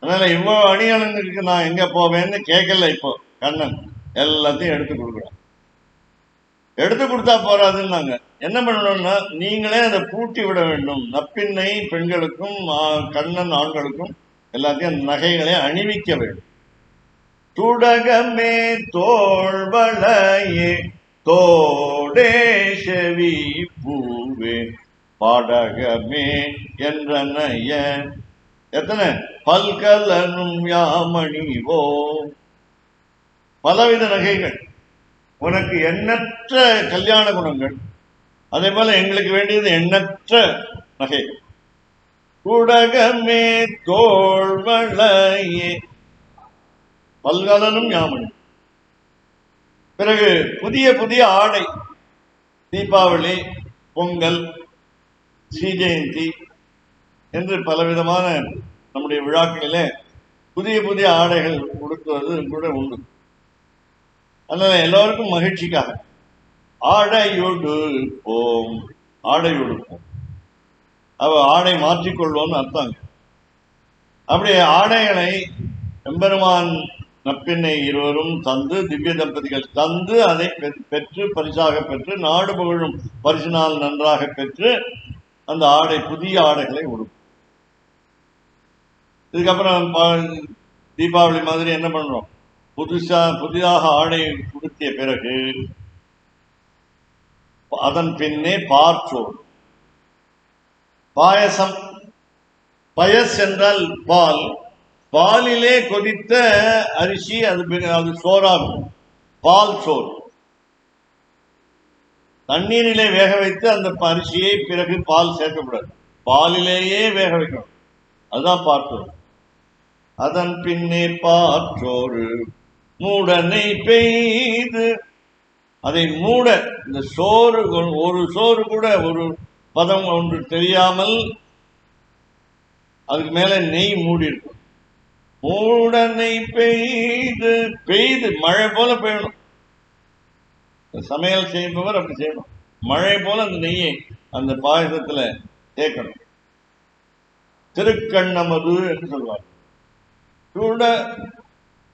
அதனால இவ்வளவு அணியலனுக்கு நான் எங்க போவேன்னு கேட்கல. இப்போ கண்ணன் எல்லாத்தையும் எடுத்து கொடுக்குறான். எடுத்து கொடுத்தா போறாதுன்னாங்க. என்ன பண்ணணும்னா நீங்களே அதை பூட்டி விட வேண்டும். நப்பின்னை பெண்களுக்கும் கண்ணன் ஆண்களுக்கும் எல்லாத்தையும் அந்த நகைகளை அணிவிக்க வேண்டும். துடகமே தோள்வளையே தோடே செவி பூவே பாடகமே என்றனைய எத்தனை பல்கலனும் யாமணிவோ. பலவித நகைகள், உனக்கு எண்ணற்ற கல்யாண குணங்கள். அதே போல எங்களுக்கு வேண்டியது எண்ணற்ற நகை. குடகமே தோள்வளையே பல்கலனும் யாமணி. பிறகு புதிய புதிய ஆடை. தீபாவளி, பொங்கல், ஸ்ரீ ஜெயந்தி என்று பலவிதமான நம்முடைய விழாக்களிலே புதிய புதிய ஆடைகள் கொடுக்குவது கூட உண்டு. அதனால எல்லோருக்கும் மகிழ்ச்சிக்காக ஆடையொடுப்போம், ஆடையொடுப்போம். ஆடை மாற்றிக்கொள்வோம்னு அர்த்தம். அப்படி ஆடைகளை எம்பெருமான் நப்பின்னை இருவரும் தந்து, திவ்ய தம்பதிகள் தந்து, அதை பெற்று பரிசாக பெற்று, நாடு புகழும் பரிசினால் நன்றாக பெற்று அந்த ஆடை புதிய ஆடைகளை உடுக்கும். இதுக்கப்புறம் தீபாவளி மாதிரி என்ன பண்றோம்? புதிதாக ஆடை உடுத்திய பிறகு அதன் பின்னே பார்ச்சோறு, பாயசம். பயஸ் என்றால் பால். பாலிலே கொதித்த அரிசி, அது சோறாகும். பால் சோறு. தண்ணீரிலே வேக வைத்து அந்த அரிசியை பிறகு பால் சேர்க்கப்படாது, பாலிலேயே வேக வைக்கணும். அதுதான் பார்த்தோறு. அதன் பின்னே பார்த்தோறு மூடனை பெய்து, அதை மூட இந்த சோறு, ஒரு சோறு கூட ஒரு பதம் ஒன்று தெரியாமல் அதுக்கு மேல நெய் மூடி இருக்கும். மூடனை பெய்து, பெய்து மழை போல பெய்யணும். சமையல் செய்பவர் அப்படி செய்யணும். மழை போல அந்த நெய்யை அந்த பாயசத்துல சேர்க்கணும். திருக்கண்ணமது என்று சொல்வார். கூட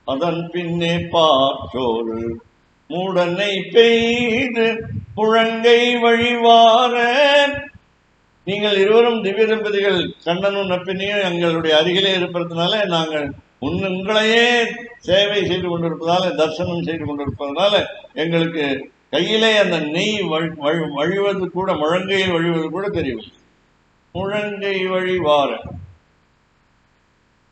அதன் பின்னே பார்த்தோறு மூடனை பெய்து புழங்கை வழிவார. நீங்கள் இருவரும் திவ்ய தம்பதிகள், கண்ணனும் நப்பினையும் எங்களுடைய அருகிலே இருப்பதனால நாங்கள் உங்களையே சேவை செய்து கொண்டிருப்பதால, தரிசனம் செய்து கொண்டிருப்பதனால எங்களுக்கு கையிலே அந்த நெய் வழிவது கூட, முழங்கையில் வழிவது கூட தெரியவில்லை. முழங்கை வழிவார.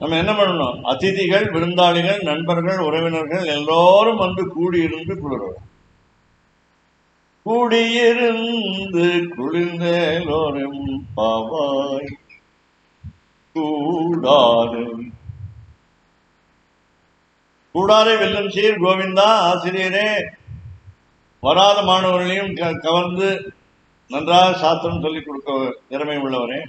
நம்ம என்ன பண்ணணும்? அதிதிகள், விருந்தாளிகள், நண்பர்கள், உறவினர்கள் எல்லோரும் வந்து கூடியிருந்து குளிர்வோம். கூடியிருந்து குளிர்ந்தோரும் பாவாய். கூடாது. கூடாரை வெல்லும் சீர் கோவிந்தா. ஆசிரியரே, வராத மாணவர்களையும் கவர்ந்து நன்றாக சாஸ்திரம் சொல்லிக் கொடுக்க திறமை உள்ளவரே,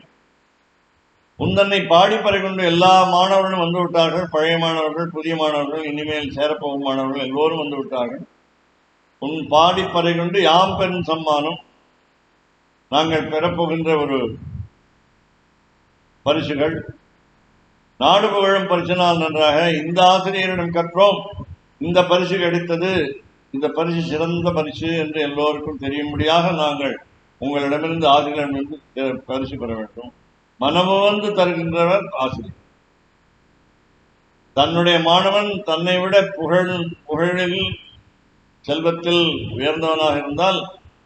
உந்தன்னை பாடி பறை கொண்டு எல்லா மாணவர்களும் வந்து விட்டார்கள். பழைய மாணவர்கள், புதிய மாணவர்கள், இனிமேல் சேரப்போகும் மாணவர்கள் எல்லோரும் வந்து விட்டார்கள். உன் பாடி பறை கொண்டு யாம் பெரும் சம்மானம், நாங்கள் பெறப்போகின்ற ஒரு பரிசுகள், நாடு புகழும் பரிசினால் நன்றாக இந்த ஆசிரியரிடம் கற்றோம், இந்த பரிசு கிடைத்தது, இந்த பரிசு சிறந்த பரிசு என்று எல்லோருக்கும் தெரியும்படியாக நாங்கள் உங்களிடமிருந்து ஆசிரியரிடமிருந்து பரிசு பெற வேண்டும். மனமுவந்து தருகின்றவர் ஆசிரியர். தன்னுடைய மாணவன் தன்னை விட புகழில் செல்வத்தில் உயர்ந்தவனாக இருந்தால்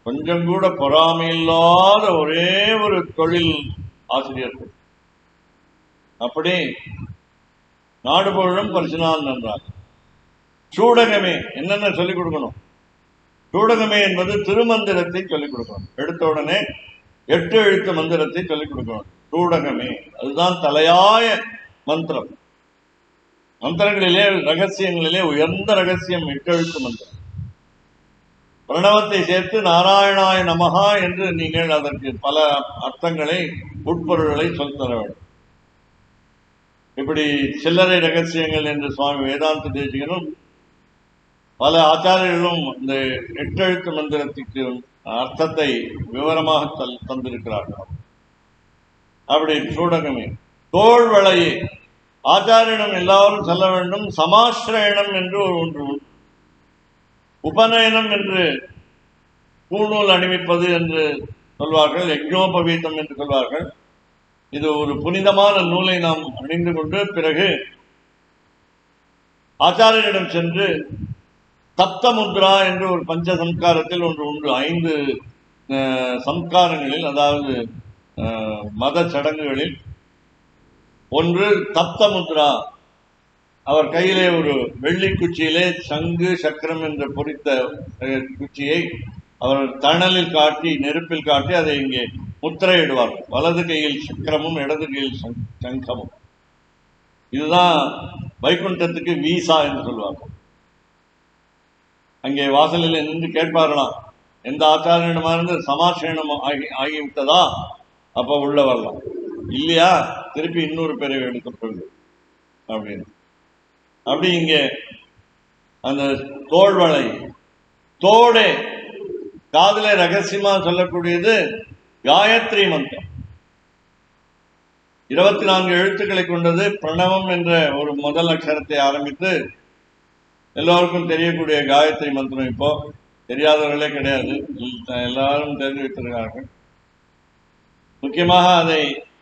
கொஞ்சம் கூட பொறாமையில்லாத ஒரே ஒரு தொழில் ஆசிரியர்கள். அப்படி நாடு புகழும் பரிசினால் நன்றாக. சூடகமே என்னென்ன சொல்லிக் கொடுக்கணும்? சூடகமே என்பது திருமந்திரத்தை சொல்லிக் கொடுக்கணும். எடுத்த உடனே 8 எழுத்து மந்திரத்தை சொல்லிக் கொடுக்கணும். சூடகமே அதுதான் தலையாய மந்திரம். மந்திரங்களிலே ரகசியங்களிலே உயர்ந்த ரகசியம் 8 எழுத்து மந்திரம். பிரணவத்தை சேர்த்து நாராயணாய நமகா என்று நீங்கள் அதற்கு பல அர்த்தங்களை, உட்பொருள்களை சொல்லித்தர வேண்டும். இப்படி சில்லறை ரகசியங்கள் என்று சுவாமி வேதாந்த தேசிகனும் பல ஆச்சாரியர்களும் இந்த 8 எழுத்து மந்திரத்துக்கு அர்த்தத்தை விவரமாக தந்திருக்கிறார்கள். அப்படி சூடகமே. தோள்வளையே ஆச்சாரியனும் எல்லாரும் சொல்ல வேண்டும். சமாஸ்ரயணம் என்று ஒன்று, உபநயனம் என்று பூநூல் அணிவிப்பது என்று சொல்வார்கள், யஜ்ஞோபவீதம் என்று சொல்வார்கள். இது ஒரு புனிதமான நூலை நாம் அணிந்து கொண்டு பிறகு ஆச்சாரியரிடம் சென்று சப்தமுத்ரா என்று ஒரு பஞ்ச சம்ஸ்காரத்தில் ஒன்று உண்டு. 5 சம்ஸ்காரங்களில், அதாவது மத சடங்குகளில் ஒன்று சப்தமுத்ரா. அவர் கையிலே ஒரு வெள்ளி குச்சியிலே சங்கு சக்கரம் என்ற பொறித்த குச்சியை அவர் தணலில் காட்டி, நெருப்பில் காட்டி அதை இங்கே முத்திரையிடுவார். வலது கையில் சக்கரமும் இடது கையில் சங்கமும். இதுதான் வைகுண்டத்துக்கு வீசா என்று சொல்வார்கள். அங்கே வாசலில் நின்று கேட்பார்களாம், எந்த ஆச்சாரியனமா இருந்து சமாசேனம் ஆகிவிட்டதா, அப்ப உள்ள வரலாம், இல்லையா திருப்பி இன்னொரு பிறவி எடுக்கப்படும் அப்படின்னு. அப்படி இங்கே அந்த தோள்வளை, தோடே காதல ரகசியமா சொல்லக்கூடியது காயத்ரி மந்திரம். 24 எழுத்துக்களை கொண்டது. பிரணவம் என்ற ஒரு முதல் அக்ஷரத்தை ஆரம்பித்து எல்லோருக்கும் தெரியக்கூடிய காயத்ரி மந்திரம் இப்போ தெரியாதவர்களே கிடையாது, எல்லாரும் தெரிந்து வைத்திருக்கிறார்கள். முக்கியமாக அதை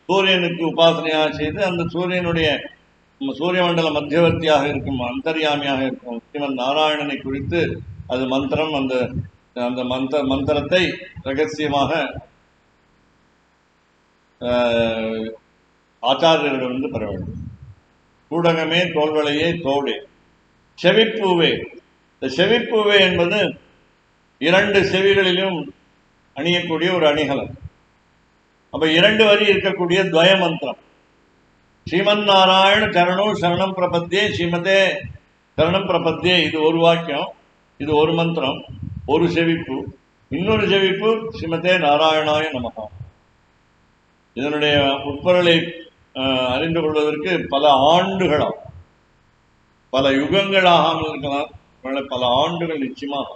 சூரியனுக்கு உபாசனையாக செய்து அந்த சூரியனுடைய சூரிய மண்டல மத்தியவர்த்தியாக இருக்கும், அந்தர்யாமியாக இருக்கும் ஸ்ரீமன் நாராயணனை குறித்து அது மந்திரம். அந்த மந்திரத்தை ரகசியமாக ஆச்சாரியரிடமிருந்து பெற வேண்டும். கூடகமே தோள்வளையே தோடே. செவிப்பூவே. இந்த செவிப்பூவே என்பது 2 செவிகளிலும் அணியக்கூடிய ஒரு அணிகலன். அப்ப 2 வரி இருக்கக்கூடிய துவய மந்திரம். ஸ்ரீமன் நாராயண சரணோ சரணம் பிரபத்தியே ஸ்ரீமதே சரணம் பிரபத்தியே. இது ஒரு வாக்கியம், இது ஒரு மந்திரம், ஒரு செவிப்பு. இன்னொரு செவிப்பு ஸ்ரீமதே நாராயணாய நமகா. இதனுடைய உட்பொருளை அறிந்து கொள்வதற்கு பல ஆண்டுகளாகும், பல யுகங்களாகாமல் இருக்கலாம், பல ஆண்டுகள் நிச்சயமாக.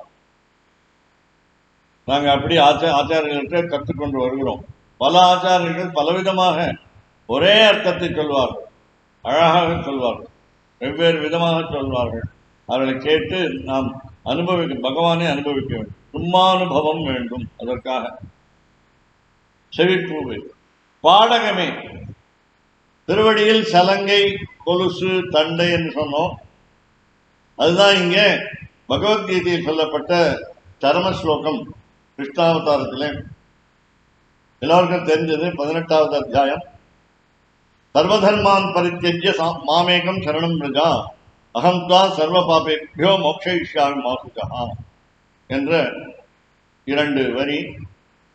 நாங்கள் அப்படி ஆச்சாரியர்கள்ட்ட கற்றுக்கொண்டு வருகிறோம். பல ஆச்சாரியர்கள் பலவிதமாக ஒரே அர்த்தத்தை சொல்வார்கள், அழகாக சொல்வார்கள், வெவ்வேறு விதமாக சொல்வார்கள். அவர்களை கேட்டு நாம் பகவானை அனுபவிக்க வேண்டும். சும்மானுபவம் வேண்டும். அதற்காக செவிப்பூவை. பாடகமே. திருவடியில் சலங்கை, கொலுசு, தண்டை என்று சொன்னோம். அதுதான் இங்கே பகவத்கீதையில் சொல்லப்பட்ட சரம ஸ்லோகம். கிருஷ்ணாவதாரத்திலே எல்லாருக்கும் தெரிஞ்சது 18வது அத்தியாயம். சர்வதர்மான் பரித்யஜ்ய மாமேகம் சரணம் பிரஜா அகம் தா சர்வ பாபேபியோ மோக்ஷயிஷ்யாமி மா சுகா என்ற 2 வரி.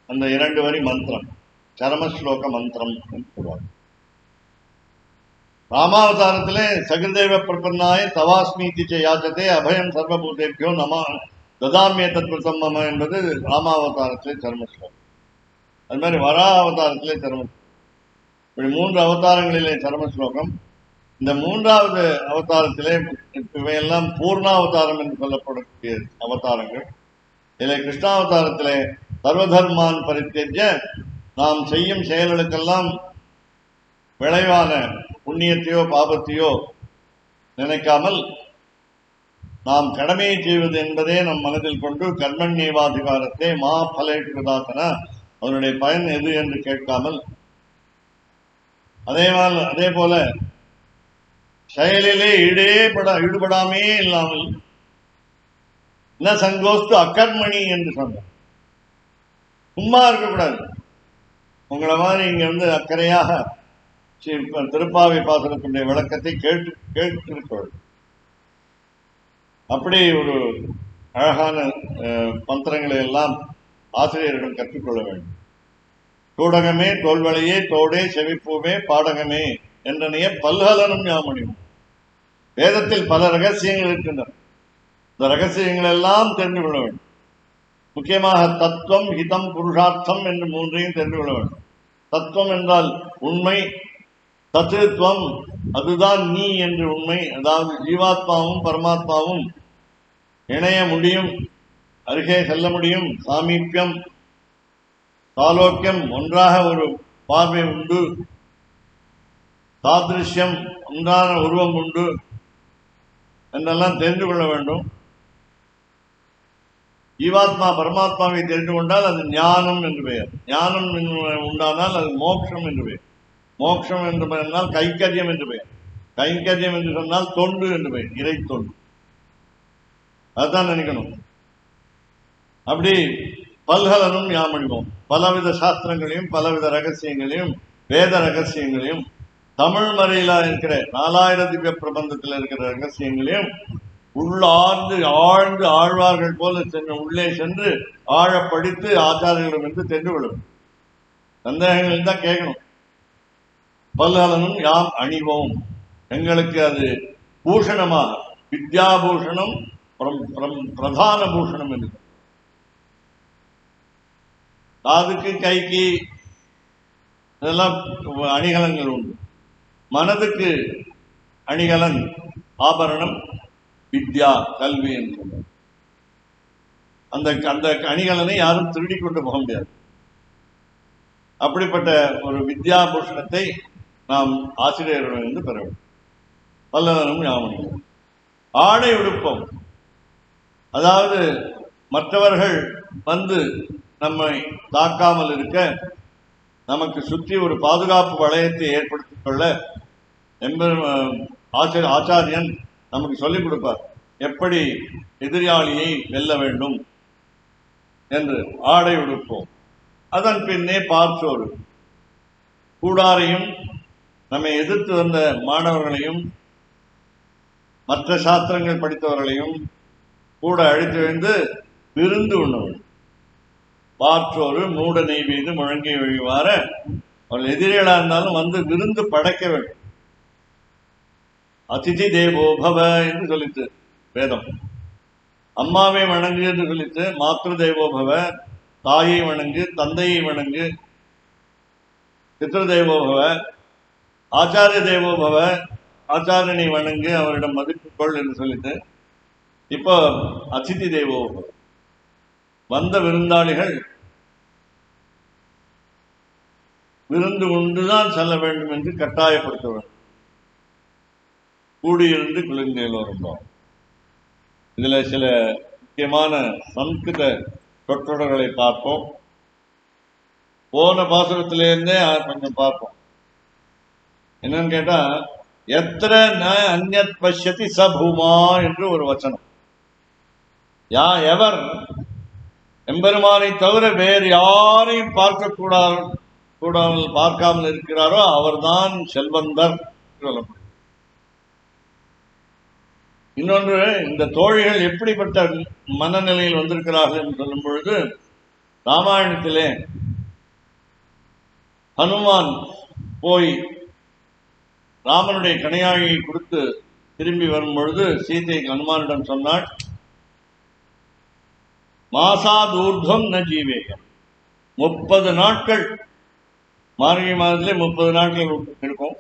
அந்த 2 வரி மந்திரம் சரமஸ்லோக மந்திரம் என்று சொல்வார். ராமாவதாரத்திலே சகிருதேவ பிரபன்னாய தவாஸ்மீதி யாச்சதே அபயம் சர்வபூதேபியோ நம ததாமிய தத்வசம்ம என்பது ராமாவதாரத்திலே சர்ம ஸ்லோகம். அது மாதிரி வராவதாரத்திலே சர்ம, இப்படி 3 அவதாரங்களிலே சர்ம ஸ்லோகம். இந்த 3வது அவதாரத்திலே இவையெல்லாம் பூர்ணாவதாரம் என்று சொல்லப்படக்கூடிய அவதாரங்கள். இதில் கிருஷ்ணாவதாரத்திலே சர்வதர்மான் பரித்தேஜ்ய, நாம் செய்யும் செயல்களுக்கெல்லாம் விளைவான புண்ணியத்தையோ பாபத்தையோ நினைக்காமல் நாம் கடமையை செய்வது என்பதே நம் மனதில் கொண்டு கர்மண்யேவாதிகாரத்தை மா பலேட்குதாசன, அதனுடைய பயன் எது என்று கேட்காமல், அதே போல செயலிலே ஈடுபடாமே இல்லாமல் ந சங்கோஸ்து அக்கர்மணி என்று சொன்னார். சும்மா இருக்கக்கூடாது. உங்களை மாதிரி இங்க அக்கறையாக திருப்பாவை பாசனத்தினுடைய விளக்கத்தை கேட்டிருக்கிறது. அப்படி ஒரு அழகான மந்திரங்களை எல்லாம் ஆசிரியரிடம் கற்றுக்கொள்ள வேண்டும். தூடகமே தோல்வளையே தோடே செவிப்பூவே பாடகமே என்றனைய பல்கலனும் யாமணியும். வேதத்தில் பல ரகசியங்கள் இருக்கின்றன. இந்த ரகசியங்கள் எல்லாம் தெரிந்து கொள்ள வேண்டும். முக்கியமாக தத்துவம், ஹிதம், புருஷார்த்தம் என்று 3ஐயும் தெரிந்து கொள்ள வேண்டும். தத்துவம் என்றால் உண்மை, தத்துவம் அதுதான் நீ என்று உண்மை. அதாவது ஜீவாத்மாவும் பரமாத்மாவும் இணைய முடியும், அருகே செல்ல முடியும், சாமீப்பியம் சாலோக்கியம் ஒன்றாக ஒரு பார்வை உண்டு, சாதிருஷ்யம் ஒன்றான உருவம் உண்டு என்றெல்லாம் தெரிந்து கொள்ள வேண்டும். ஜீவாத்மா பரமாத்மாவை தெரிந்து கொண்டால் அது ஞானம் என்று பெயர். ஞானம் உண்டானால் அது மோட்சம் என்று பெயர். மோட்சம் என்று பெயர்னால் கைங்கரியம் என்று பெயர். கைங்கரியம் என்று சொன்னால் தொண்டு என்று பெயர், இறை தொண்டு. அதுதான் நினைக்கணும். அப்படி பல்கலனும் யாமணிவோம். பலவித சாஸ்திரங்களையும் பலவித ரகசியங்களையும் வேத ரகசியங்களையும் தமிழ் மறையில இருக்கிற 4000 திவ்ய பிரபந்தத்தில் இருக்கிற ரகசியங்களையும் உள்ளார்ந்து ஆழ்ந்து ஆழ்வார்கள் போல உள்ளே சென்று ஆழ படித்து ஆச்சாரியர்களிடம் என்று தெரிந்து கொள்ளும். சந்தேகங்கள் தான் கேட்கணும். பல்கலனும் யாம் அணிவோம். எங்களுக்கு அது பூஷணமாக, வித்யாபூஷணம் பிரதான பூஷணம் என்று. காதுக்கு கைக்கு இதெல்லாம் அணிகலன்கள் உண்டு. மனதுக்கு அணிகலன் ஆபரணம் வித்யா, கல்வி என்று. அந்த அந்த அணிகலனை யாரும் திருடி கொண்டு போக முடியாது. அப்படிப்பட்ட ஒரு வித்யாபூஷணத்தை நாம் ஆசிரியரிடமிருந்து பெற வேண்டும். பல்லவனும் யாமணியும். ஆடை உடுப்பம், அதாவது மற்றவர்கள் வந்து நம்மை தாக்காமல் இருக்க நமக்கு சுற்றி ஒரு பாதுகாப்பு வளையத்தை ஏற்படுத்திக் கொள்ள ஆச்சாரியன் நமக்கு சொல்லிக் கொடுப்பார். எப்படி எதிராளியை வெல்ல வேண்டும் என்று ஆடை உடுப்போம். அதன் பின்னே பார்த்தோடு கூடாரையும் நம்மை எதிர்த்து வந்த மாணவர்களையும் மற்ற சாஸ்திரங்கள் படித்தவர்களையும் கூட அழைத்து வந்து விருந்து உண்ணவர்கள். பார்த்தோரு மூட நெய் மீது முழங்கி வழிவார அவர்கள் எதிரிகளா இருந்தாலும் வந்து விருந்து படைக்க வேண்டும். அதிதி தேவோபவ என்று சொல்லிட்டு வேதம். அம்மாவை வணங்கு என்று சொல்லிட்டு மாத்ரு தேவோபவ, தாயை வணங்கு, தந்தையை வணங்கு, பித்ரு தேவோபவ, ஆச்சாரிய தேவோபவ, ஆச்சாரியனை வணங்கு, அவரிடம் மதிப்பு கொள் என்று சொல்லிட்டு இப்போ அதிதி தேவோபவ. வந்த விருந்தாளிகள் விருந்து உண்டுதான் செல்ல வேண்டும் என்று கட்டாயப்படுத்த வேண்டும். கூடியிருந்து குளிர்ந்தேலோருந்தோம். இதுல சில முக்கியமான சம்ஸ்கிருத சொற்றொடர்களை பார்ப்போம். போன பாசுரத்திலிருந்தே கொஞ்சம் பார்ப்போம். என்னன்னு கேட்டா, எத்திர ந அந்யத் பஷ்யதி சபூமா என்று ஒரு வச்சனம். எவர் எம்பெருமானை தவிர வேறு யாரையும் பார்க்காமல் இருக்கிறாரோ அவர்தான் செல்வந்தர் சொல்லப்படும். இன்னொன்று, இந்த தோழிகள் எப்படிப்பட்ட மனநிலையில் வந்திருக்கிறார்கள் என்று சொல்லும் பொழுது, ராமாயணத்திலே ஹனுமான் போய் ராமனுடைய கணையாழியை கொடுத்து திரும்பி வரும் பொழுது சீதை ஹனுமானிடம் சொன்னாள், மாசாதூர்தம் ந ஜீவேகம். 30 நாட்கள், மார்கழி மாதத்திலே 30 நாட்கள் இருக்கும்.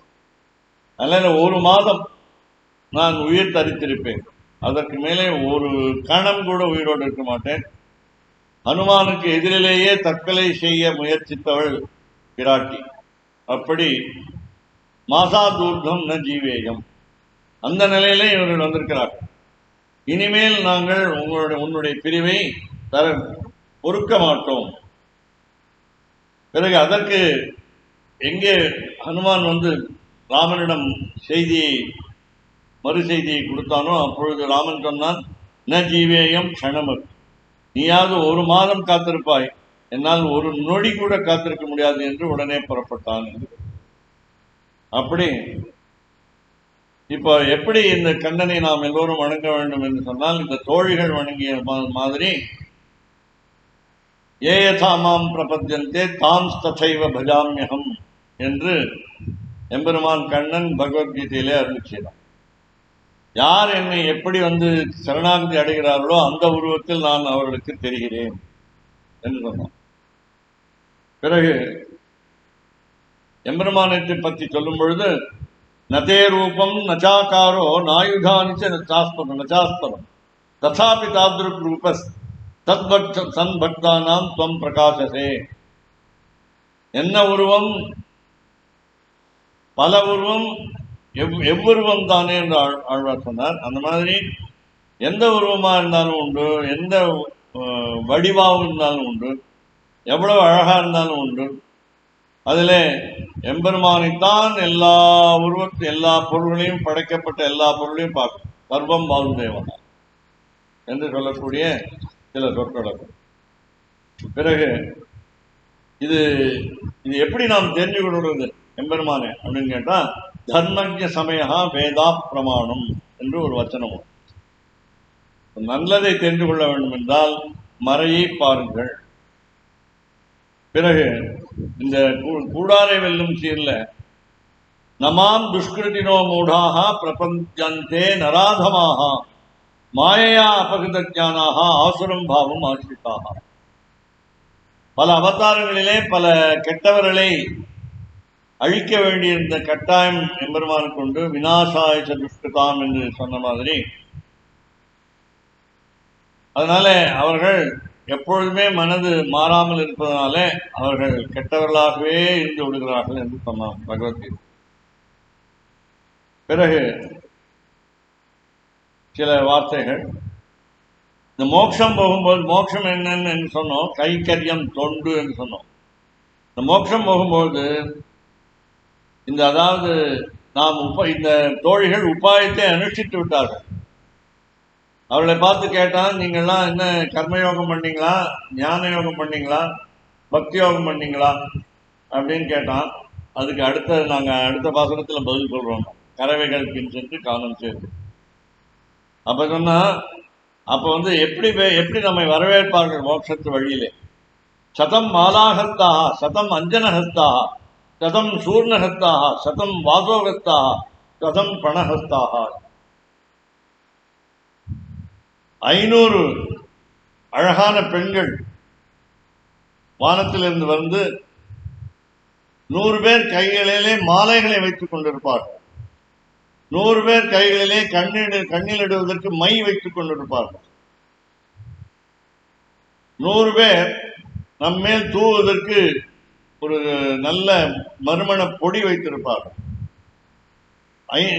அதனால 1 மாதம் நான் உயிர் தரித்திருப்பேன். அதற்கு மேலே ஒரு கணம் கூட உயிரோடு இருக்க மாட்டேன். ஹனுமானுக்கு எதிரிலேயே தற்கொலை செய்ய முயற்சித்தவள் பிராட்டி. அப்படி மாசாதூர்தம் ந ஜீவேகம், அந்த நிலையிலே இவர்கள் வந்திருக்கிறார்கள். இனிமேல் நாங்கள் உன்னுடைய பிரிவை பொறுக்க மாட்டோம். பிறகு அதற்கு எங்கே ஹனுமான் வந்து ராமனிடம் மறு செய்தியை கொடுத்தானோ அப்பொழுது ராமன் சொன்னான், ந ஜீவேயம் க்ஷணமர், நீயாவது 1 மாதம் காத்திருப்பாய், என்னால் 1 நொடி கூட காத்திருக்க முடியாது என்று உடனே புறப்பட்டான். அப்படி இப்போ எப்படி இந்த கண்ணனை நாம் எல்லோரும் வணங்க வேண்டும் என்று சொன்னால், இந்த தோழிகள் வணங்கிய மாதிரி ஏயதாமாம் பிரபத்தியந்தே தாம் ததைவ பஜாமியகம் என்று எம்பெருமான் கண்ணன் பகவத்கீதையிலே அருள் செய்தார். யார் என்னை எப்படி வந்து சரணாகதி அடைகிறார்களோ அந்த உருவத்தில் நான் அவர்களுக்கு தெரிகிறேன் என்று சொன்னான். பிறகு எம்பெருமானத்தை பற்றி சொல்லும் பொழுது, நதே ரூபம் நச்சாக்காரோ நாயுதானிச்ச நச்சாஸ்பதம் ததாபி தாத்ருக் ரூபஸ் தத்பக்த சன்பக்தானாம் துவம் பிரகாசசே. என்ன உருவம், பல உருவம், எவ்வுருவம் தானே என்று ஆழ்வார் சொன்னார். அந்த மாதிரி எந்த உருவமா இருந்தாலும் உண்டு, எந்த வடிவாகவும் இருந்தாலும் உண்டு, எவ்வளவு அழகா இருந்தாலும் உண்டு. அதில் எம்பெருமானைத்தான் எல்லா எல்லா பொருள்களையும், படைக்கப்பட்ட எல்லா பொருளையும் பார்க்கும். சர்வம் வாசுதேவனா என்று சொல்லக்கூடிய சில சொற்கள். பிறகு இது எப்படி நாம் தெரிஞ்சு கொள்வது எம்பெருமானே அப்படின்னு கேட்டா, தர்மஜ சமயா வேதா பிரமாணம் என்று ஒரு வச்சனம். நல்லதை தெரிந்து கொள்ள வேண்டும் என்றால் மறையை பாருங்கள். பிறகு இந்த கூடாரை வெல்லும் சீர்ல, நமாம் துஷ்கிருதினோ மூடாக பிரபஞ்சந்தே நராதமாக மாயையா அபகித ஜானாக ஆசுரம் பாவம் ஆசிரிதாக. பல அவதாரங்களிலே பல கெட்டவர்களை அழிக்க வேண்டியிருந்த கட்டாயம் எம்பெருமானுக்கு உண்டு. விநாசாய துஷ்கிருதாம் என்று சொன்ன மாதிரி. அதனால அவர்கள் எப்பொழுதுமே மனது மாறாமல் இருப்பதனால அவர்கள் கெட்டவர்களாகவே இருந்து விடுகிறார்கள் என்று சொன்னார் பகவத்கீதை. பிறகு சில வார்த்தைகள், இந்த மோட்சம் போகும்போது, மோட்சம் என்னன்னு சொன்னோம், கைக்கரியம் தொண்டு என்று சொன்னோம். இந்த மோட்சம் போகும்போது அதாவது நாம் இந்த தோழிகள் உபாயத்தை அனுஷ்டித்து விட்டார்கள். அவர்களை பார்த்து கேட்டால், நீங்கள்லாம் என்ன கர்மயோகம் பண்ணீங்களா, ஞான யோகம் பண்ணீங்களா, பக்தி யோகம் பண்ணீங்களா அப்படின்னு கேட்டான். அதுக்கு நாங்கள் அடுத்த பாசனத்தில் பதில் சொல்கிறோம், கறவைகள் பின் சென்று காலம் சேர்த்து. அப்போ சொன்னால், அப்போ எப்படி நம்மை வரவேற்பார்கள் மோட்சத்து வழியிலே. சதம் மாலாஹஸ்தாக, சதம் அஞ்சனஹஸ்தாக, சதம் சூர்ணஹஸ்தாக, சதம் வாசோகஸ்தாக, சதம் பணஹஸ்தாக. 500 அழகான பெண்கள் வானத்திலிருந்து வந்து 100 பேர் கைகளிலே மாலைகளை வைத்துக் கொண்டிருப்பார்கள். 100 பேர் கைகளிலே கண்ணிலிடுவதற்கு மை வைத்துக் கொண்டிருப்பார்கள். 100 பேர் நம்மேல் தூவுவதற்கு ஒரு நல்ல மறுமண பொடி வைத்திருப்பார்கள்.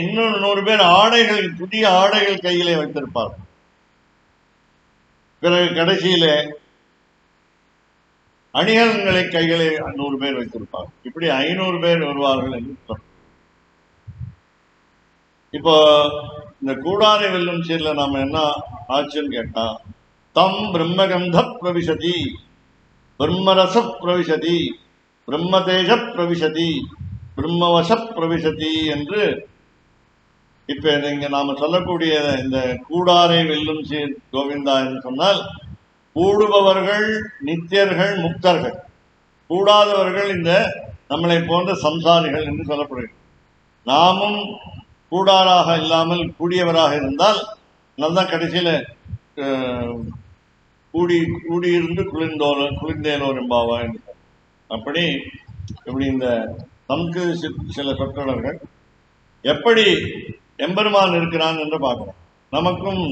இன்னொரு 100 பேர் புதிய ஆடைகள் கையிலே வைத்திருப்பார்கள். பிறகு கடைசியிலே அணிகலன்களை கைகளை 100 பேர் வைத்திருப்பார்கள். இப்படி 500 பேர் வருவார்கள் என்று சொல்றார். இப்போ இந்த கூடாரை வெல்லும் சீர்ல நாம என்ன ஆச்சுன்னு கேட்டா, தம் பிரம்மகந்த பிரவிசதி, பிரம்மரச பிரவிசதி, பிரம்மதேஜ பிரவிசதி, பிரம்மவச பிரவிசதி என்று இப்ப இங்க நாம சொல்லக்கூடிய இந்த கூடாரை வெல்லும் சீர் கோவிந்தா என்று சொன்னால், கூடுபவர்கள் நித்தியர்கள் முக்தர்கள், கூடாதவர்கள் இந்த நம்மளை போன்ற சம்சாரிகள் என்று சொல்லப்படுகிறது. நாமும் கூடாராக இல்லாமல் கூடியவராக இருந்தால் நல்லா கடைசியில் கூடியிருந்து குளிர்ந்தேனோர் என்பாவா என்று. அப்படி இப்படி இந்த சம்ஸ்கிருத சில சொற்றொடர்கள் எப்படி எம்பெருமான் இருக்கிறான் என்று பார்க்கிறோம். நமக்கும்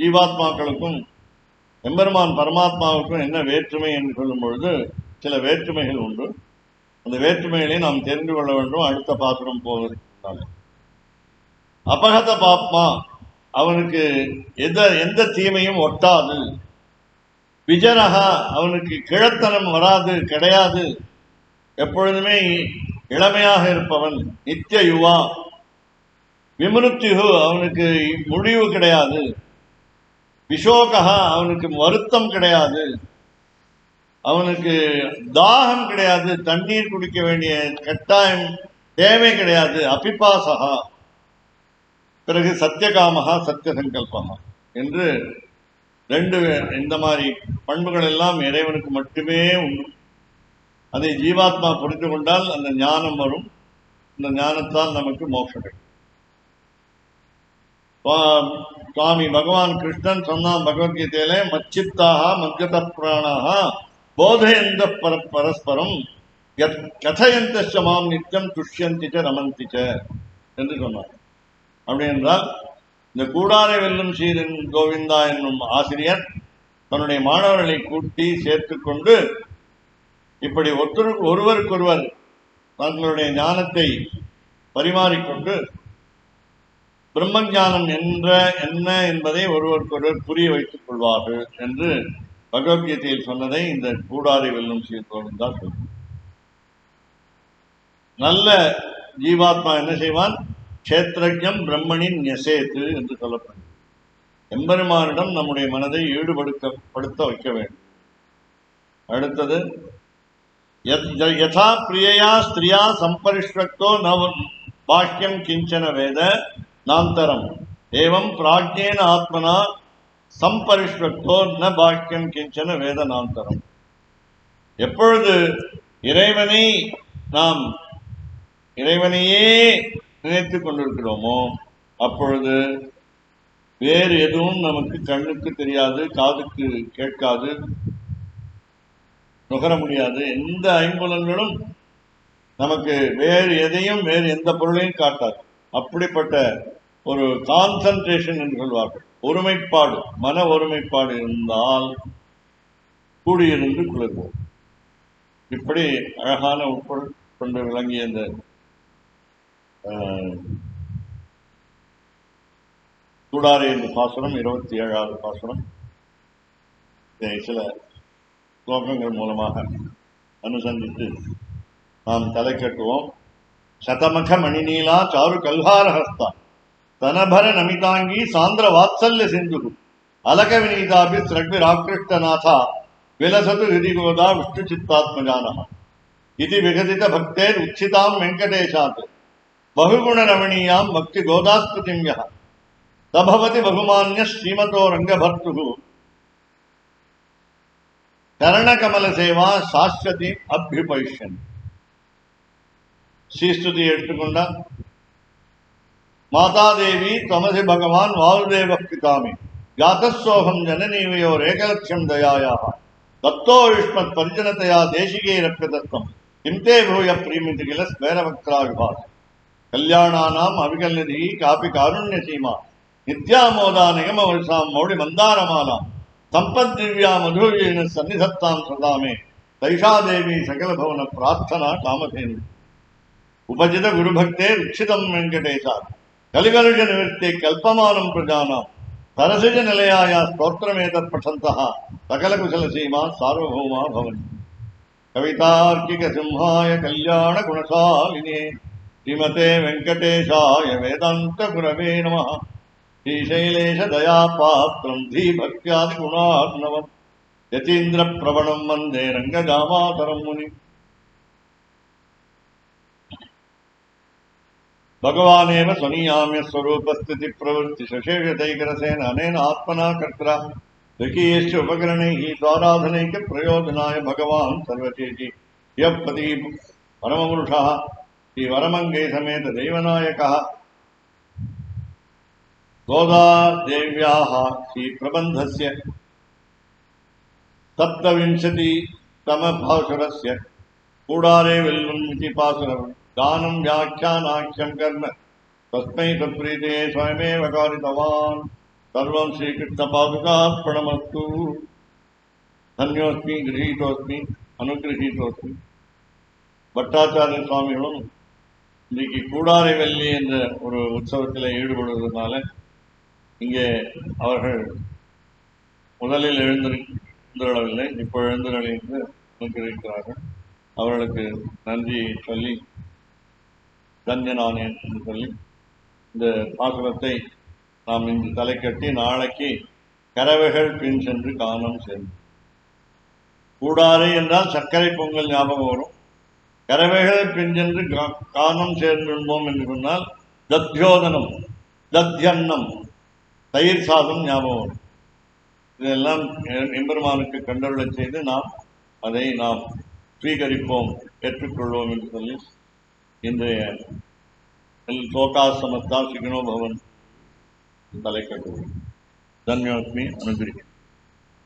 ஜீவாத்மாக்களுக்கும் எம்பெருமான் பரமாத்மாவுக்கும் என்ன வேற்றுமை என்று சொல்லும் பொழுது சில வேற்றுமைகள் உண்டு. அந்த வேற்றுமைகளை நாம் தெரிந்து கொள்ள வேண்டும். அடுத்த பாத்திரம் போவதற்கு அபகத பாப்மா, அவனுக்கு எந்த தீமையும் ஒட்டாது. விஜரகா, அவனுக்கு கிழத்தனம் வராது, கிடையாது, எப்பொழுதுமே இளமையாக இருப்பவன். நித்திய யுவா. விமிருத்யுகு, அவனுக்கு முடிவு கிடையாது. விஷோகா, அவனுக்கு வருத்தம் கிடையாது. அவனுக்கு தாகம் கிடையாது, தண்ணீர் குடிக்க வேண்டிய கட்டாயம் தேவை கிடையாது. அபிபாசகா. பிறகு சத்தியகாமகா சத்தியசங்கல்பகா என்று ரெண்டு, இந்த மாதிரி பண்புகள் எல்லாம் இறைவனுக்கு மட்டுமே உண்டு. அதை ஜீவாத்மா புரிந்து கொண்டால் அந்த ஞானம் வரும். இந்த ஞானத்தால் நமக்கு மோட்சம் கிடைக்கும். சுவாமி பகவான் கிருஷ்ணன் சொன்னான் பகவத்கீதையில, மச்சித்தாக மத்கத பிராணாக போதயந்த பரஸ்பரம் கதையந்த மாம் நித்தியம் துஷ்யந்திச்ச ரமந்திச்ச என்று சொன்னார். அப்படி என்றால் இந்த கூடாரை வெல்லும் சீரன் கோவிந்தா என்னும் ஆசிரியர் தன்னுடைய மாணவர்களை கூட்டி சேர்த்து கொண்டு இப்படி ஒருவருக்கொருவர் தங்களுடைய ஞானத்தை பரிமாறிக்கொண்டு பிரம்மஞானம் என்ன என்பதை ஒருவருக்கொருவர் புரிய வைத்துக் கொள்வார்கள் என்று பகவத்கீதையில் சொன்னதை இந்த கூடாரை வெல்லும் சீர் கோவிந்தா சொல்லும். நல்ல ஜீவாத்மா என்ன செய்வான்? கஷேத்திரஜம் பிரம்மனின் ஞசேத்து என்று சொல்லப்படும். எம்பெருமானிடம் நம்முடைய மனதை ஈடுபடுத்த வைக்க வேண்டும். அடுத்தது, யதா பிரியா ஸ்திரியா சம்பரிஷ்வக்தோ ந பாஷ்யம் கிஞ்சன வேத நாந்தரம் ஏவம் பிராஜ்யேன ஆத்மனா சம்பரிஷ்வக்தோ ந பாஷ்யம் கிஞ்சன வேத நாந்தரம். எப்பொழுது இறைவனையே நினைத்து கொண்டிருக்கிறோமோ அப்பொழுது வேறு எதுவும் நமக்கு கண்ணுக்கு தெரியாது, காதுக்கு கேட்காது, நுகர முடியாது. எந்த ஐம்புலன்களும் நமக்கு வேறு எந்த பொருளையும் காட்டாது. அப்படிப்பட்ட ஒரு கான்சன்ட்ரேஷன் என்று சொல்வார்கள், ஒருமைப்பாடு, மன ஒருமைப்பாடு இருந்தால் கூடியிருந்து குளிர்வோம். இப்படி அழகான உட்பொருள் கொண்டு விளங்கிய இந்த கூடாரை என்ற பாசுரம் 27வது பாசுரம். சில ஸ்லோகங்கள் மூலமாக அனுசந்தித்து நாம் தலை கட்டுவோம். சதமக மணிநீலா சாரு கல்ஹாரஹஸ்தா தனபர நமிதாங்கி சாந்திர வாத்சல்ய சிந்து அலக வினீதாபி ஸ்ரக்விராக்கிருஷ்டநாதா விலசது ஹிரிகோதா விஷ்ணு சித்தாத்மஜானஹ இது விகதித பக்தேர் உச்சிதாம் வெங்கடேஷாத் பகுகுண ரமணீயாம் பக்தி கோதாஸ்துதிம் யஹ தபவதி பகுமான்ய ஸ்ரீமதோ ரங்கபர்த்துஹு கரணகமல சேவா சாஸ்வதி அபியுபைஷ்யன். ஸ்ரீஸ்துதி எடுத்துக்கொண்டா, மாதாதேவி தமசி பகவான் வாசுதேவ பிதாமி ஜாதசோகம் ஜனநீவையோர் ஏகலட்சம் தயாயாக தத்தோ யுஷ்மத் பரிஜனதையா தேசிகே ரப்யதத்தம் கிம்தே பூய பிரீமிதி கில ஸ்வேரவக்ரா விபாஸ் கல்யாணானாம் அவிகல்யதி காபி காருண்ய சீமா நித்யாமோதா நிகம வல்சாம் மௌடி மந்தாரமாலாம் சம்பத் திவ்யா மதுரீன சன்னிதத்தாம் சதாமே தைஷாதேவி சகல பவன பிரார்த்தனா காமதேனு உபஜித குருபக்தே ருட்சிதம் வெங்கடேசா கலிகலுஷ நிவர்த்தி கல்பமானம் பிரஜானாம் சரசிஜ நிலையாயா ஸ்தோத்திரமேதத் பठन्तः சகல குசல சீமா சார்வபௌமா பவன். கவிதார்க்கிக சிம்ஹாய கல்யாண குணசாலினே ஸ்ரீமதே வெங்கடேஷாய வேதாந்த குரவே நமः. ஸ்ரீசைலேஷ தயாபாத்ரம் தீபக்தியாதி குணார்ணவம் யதீந்திர பிரவணம் வந்தே ரங்கஜாமாதரம் முனி. भगवानेव स्वनीयाम्य स्वरूपस्थिति प्रवृत्ति शशेषदैकरसेन अनेन आत्मना कर्त्रा ऋषियश्च उपकरणैः स्वाराधनैक प्रयोजनाय भगवान् सर्वचेति यः पति परमपुरुषः श्री वरमंगे समेत देवनायकः गोदा देव्याः श्री प्रबन्धस्य सप्तविंशतितमपासुरस्य कूडारे वेल्लुम् इति पासुरं गानं व्याख्यानाख्यं कर्म तस्मै तत्प्रीते स्वयमेव कारितवान्। सर्वं श्रीकृष्णपादुकार्पणमस्तु। धन्योस्मि, गृहीतोस्मि, अनुगृहीतोस्मि. பட்டாச்சாரிய சுவாமிகளும் இன்றைக்கு கூடாரை வெள்ளி என்ற ஒரு உற்சவத்தில் ஈடுபடுவதனால இங்கே அவர்கள் முதலில் எழுந்திருந்தவில்லை, இப்போ எழுந்திருந்து இருக்கிறார்கள். அவர்களுக்கு நன்றியை சொல்லி தன்யனானேன் என்று சொல்லி இந்த பாசுரத்தை நாம் இன்று தலை கட்டி நாளைக்கு கறவைகள் பின் சென்று காணம் சேர்ந்தோம். கூடாரை என்றால் சர்க்கரை பொங்கல் ஞாபகம் வரும். கறவைகள் பின் சென்று காணம் சேர்ந்திருந்தோம் என்று சொன்னால் தத்யோதனம், தத்யன்னம், தயிர் சாதம் ஞாபகம் வரும். இதெல்லாம் எம்பெருமானுக்கு கண்டருளச் செய்து அதை நாம் ஸ்வீகரிப்போம், ஏற்றுக்கொள்வோம் என்று சொல்லி இன்றைய லோகாசமஸ்தா சுகினோ பவன் தலை கட்டுவோம். தன்யோஸ்மி, அனுகிரகம்.